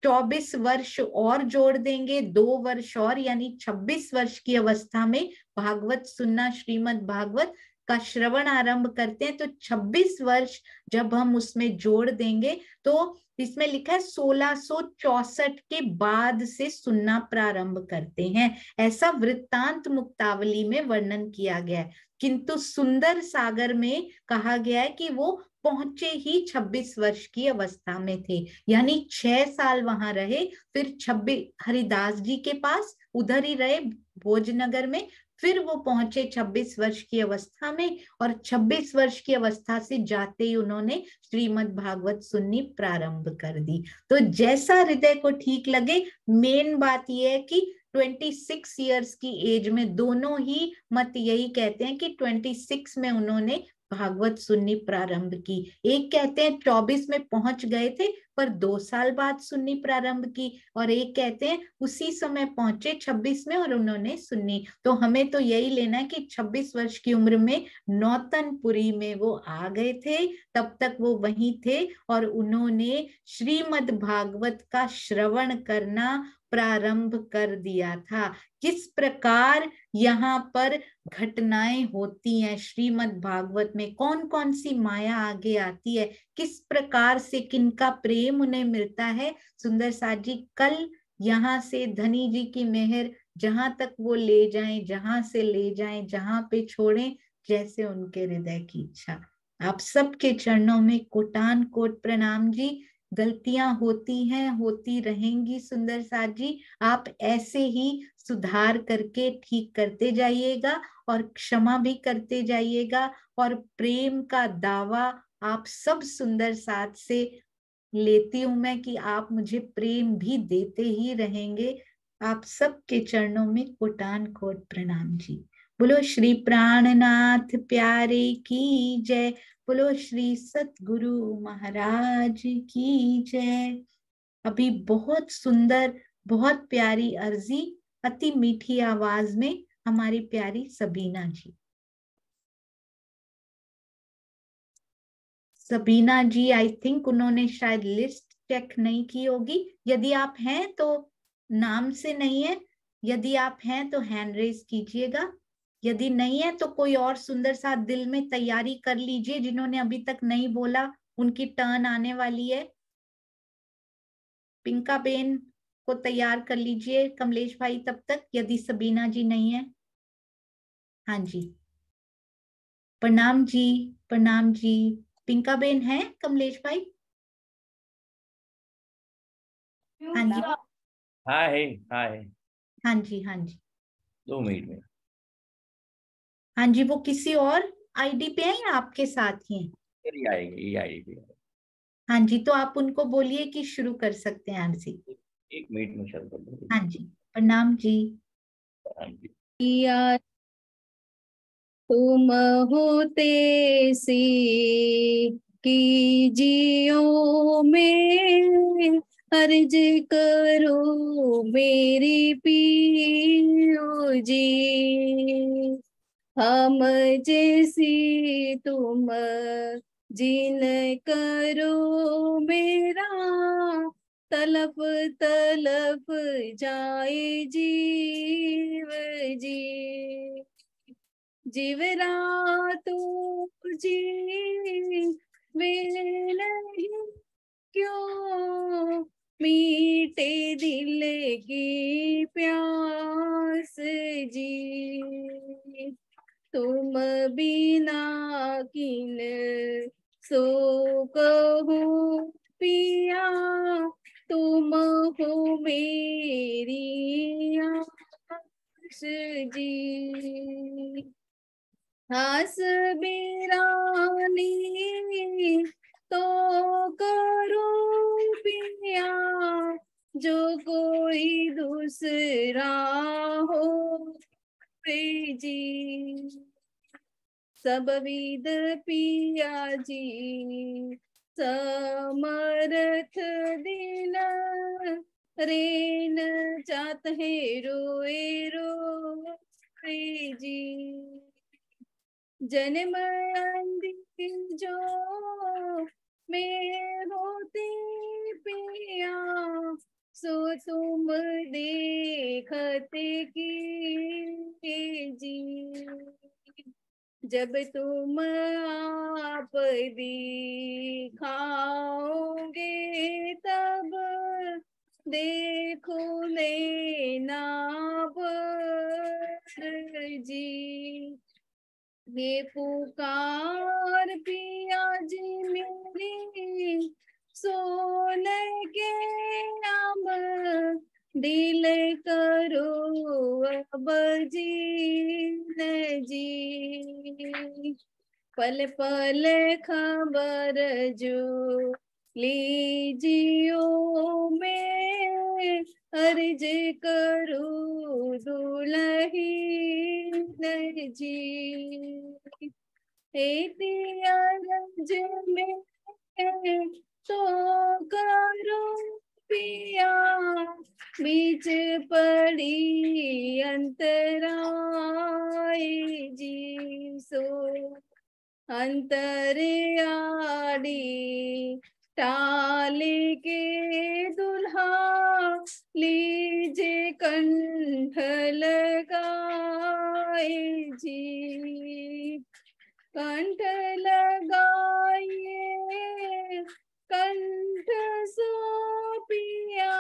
24 वर्ष और जोड़ देंगे 2 वर्ष और, यानी 26 वर्ष की अवस्था में भागवत सुनना, श्रीमद् भागवत का श्रवण आरंभ करते हैं। तो 26 वर्ष जब हम उसमें जोड़ देंगे तो इसमें लिखा है 1664 के बाद से सुनना प्रारंभ करते हैं, ऐसा वृत्तांत मुक्तावली में वर्णन किया गया है। किंतु सुंदर सागर में कहा गया है कि वो पहुंचे ही 26 वर्ष की अवस्था में थे, यानी 6 साल वहां रहे। फिर 26 हरिदास जी के पास उधर ही रहे भोजनगर में, फिर वो पहुंचे 26 वर्ष की अवस्था में, और 26 वर्ष की अवस्था से जाते ही उन्होंने श्रीमद् भागवत सुननी प्रारंभ कर दी। तो जैसा हृदय को ठीक लगे, मेन बात यह है कि 26 ईयर्स की एज में, दोनों ही मत यही कहते हैं कि 26 में उन्होंने भागवत सुननी प्रारंभ की। एक कहते हैं 24 में पहुंच गए थे पर 2 साल बाद सुननी प्रारंभ की, और एक कहते हैं उसी समय पहुंचे 26 में और उन्होंने सुननी। तो हमें तो यही लेना है कि 26 वर्ष की उम्र में नौतनपुरी में वो आ गए थे, तब तक वो वहीं थे और उन्होंने श्रीमद् भागवत का श्रवण करना प्रारंभ कर दिया था। किस प्रकार यहाँ पर घटनाएं होती हैं श्रीमद् भागवत में, कौन कौन सी माया आगे आती है, किस प्रकार से किनका प्रेम उन्हें मिलता है। सुंदर साथ जी कल यहाँ से धनी जी की मेहर, जहां तक वो ले जाएं, जहां से ले जाएं, जहां पे छोड़ें, जैसे उनके हृदय की इच्छा। आप सबके चरणों में कोटान कोट प्रणाम जी। गलतियां होती हैं, होती रहेंगी सुंदर साथ जी, आप ऐसे ही सुधार करके ठीक करते जाइएगा और क्षमा भी करते जाइएगा, और प्रेम का दावा आप सब सुंदर साथ से लेती हूं मैं कि आप मुझे प्रेम भी देते ही रहेंगे। आप सबके चरणों में कोटान कोट प्रणाम जी। बोलो श्री प्राणनाथ प्यारे की जय, बोलो श्री सतगुरु महाराज की जय। अभी बहुत सुंदर, बहुत प्यारी अर्जी, अति मीठी आवाज में हमारी प्यारी सबीना जी। सबीना जी आई थिंक उन्होंने शायद लिस्ट चेक नहीं की होगी। यदि आप हैं तो नाम से नहीं है, यदि आप हैं तो हैंड रेज कीजिएगा, यदि नहीं है तो कोई और सुंदर सा दिल में तैयारी कर लीजिए। जिन्होंने अभी तक नहीं बोला उनकी टर्न आने वाली है। पिंका बेन को तैयार कर लीजिए, कमलेश भाई तब तक, यदि सबीना जी नहीं है। हाँ जी, प्रणाम जी, प्रणाम जी। पिंका बेन है, कमलेश भाई? हाँ जी, हाय हाय। हाँ जी, हाँ जी, 2 मिनट में। हाँ जी। वो किसी और आईडी पे है या आपके साथ ही हैं? ये आएगी, ये आएगी। हाँ जी, तो आप उनको बोलिए कि शुरू कर सकते हैं आरसी। 1 मिनट में शुरू कर दूंगी। हाँ जी, प्रणाम जी। हाँ जी। या तुम होते सी की जियो में, अर्ज करो मेरी पियो जी। हम जैसी तुम जिन करो मेरा, तलप तलप जाए जीव जी। जीवरा तो जी वे नहीं क्यों, मीठे दिल की प्यास जी। तुम बिना किन सो कहूँ पिया, तुम हो मेरी आस जी। आस बिरानी तो करो पिया, जो कोई दूसरा हो जी। सब विद पिया जी समर्थ दिन, रेन जात है रोए रोए जी। जन्म अंधी जो में होती पिया, सो तुम देखते की जी। जब तुम आप दिखाओगे तब देखो लेना जी। ये पुकार पिया जी मेरी, सोने के आम दिल करो अब जीन जी, पल पल खबर जो लीजियो में, अर्ज करो दुल्हीन जी। रज में तो करो पिया, बीच पड़ी अंतराय जी। सो अंतर्याड़ी टाल के दुल्हा, लीजे कंठ लगाए जी। कंठ लगाइए कंठ सो पिया,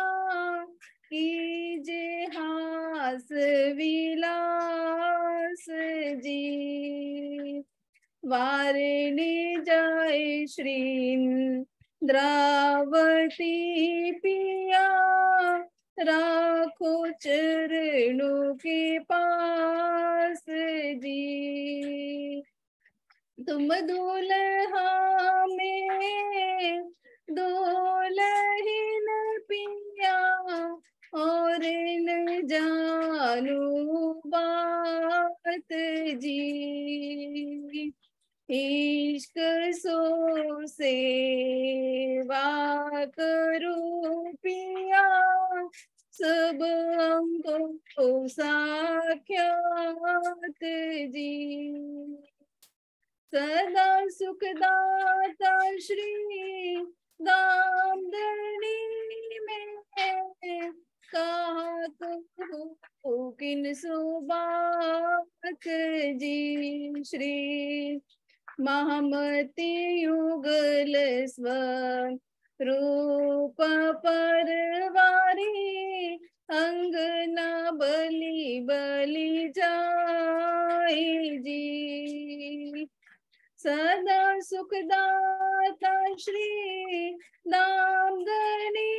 कीजे हास विलास जी। वारिणी जाए श्री द्रावती पिया, राखो चरणों के पास जी। तुम दुल्हा में दुल्हीन पिया, और न जानू बात जी। इश्क सो सेवा करो पिया, सब अंगों को साख्यात जी। सदा सुखदाता श्री दामदनी में, कहा कहूँ किन सुबात जी। श्री महामती युगल स्वरूप परवारी, अंगना बलि बलि जाए जी। सदा सुखदाता श्री दामदनी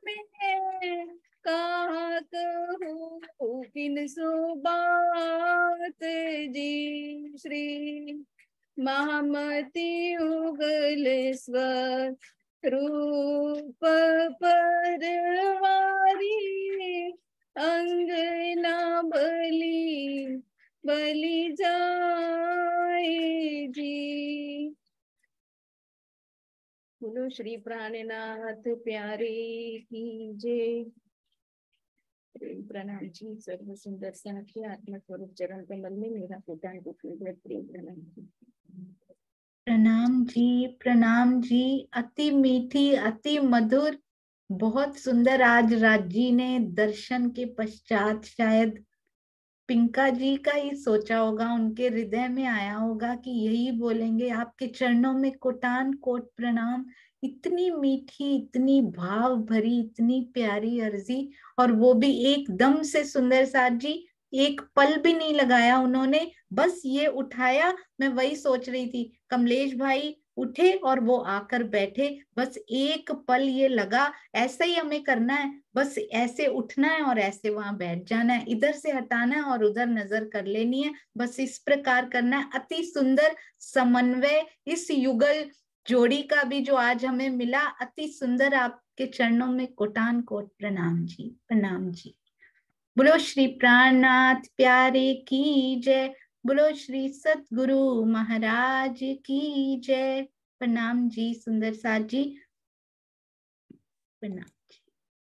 में, कहा कहूँ किन सुबात जी। श्री महामती उगल स्वरूप परवारी, अंगना बलि बलि जाए जी। बोलो श्री प्राणनाथ प्यारे की जय। प्रेम प्रणाम जी। सर्व सुंदर साखी आत्मा स्वरूप चरण कमल में मेरा कोटान को प्रेम प्रणाम जी। प्रणाम जी, प्रणाम जी। अति मीठी, अति मधुर, बहुत सुंदर। आज राज जी ने दर्शन के पश्चात शायद पिंका जी का ही सोचा होगा, उनके हृदय में आया होगा कि यही बोलेंगे, आपके चरणों में कोटान कोट प्रणाम। इतनी मीठी, इतनी भाव भरी, इतनी प्यारी अर्जी, और वो भी एकदम से सुंदर साथ जी। एक पल भी नहीं लगाया उन्होंने, बस ये उठाया। मैं वही सोच रही थी, कमलेश भाई उठे और वो आकर बैठे, बस एक पल ये लगा। ऐसा ही हमें करना है, बस ऐसे उठना है और ऐसे वहां बैठ जाना है, इधर से हटाना है और उधर नजर कर लेनी है, बस इस प्रकार करना है। अति सुंदर समन्वय इस युगल जोड़ी का भी जो आज हमें मिला, अति सुंदर। आपके चरणों में कोटान कोट प्रणाम जी, प्रणाम जी। बोलो श्री प्राणनाथ प्यारे की जय। बोलो श्री सतगुरु महाराज की जय। प्रणाम जी सुंदर साथ जी, प्रणाम।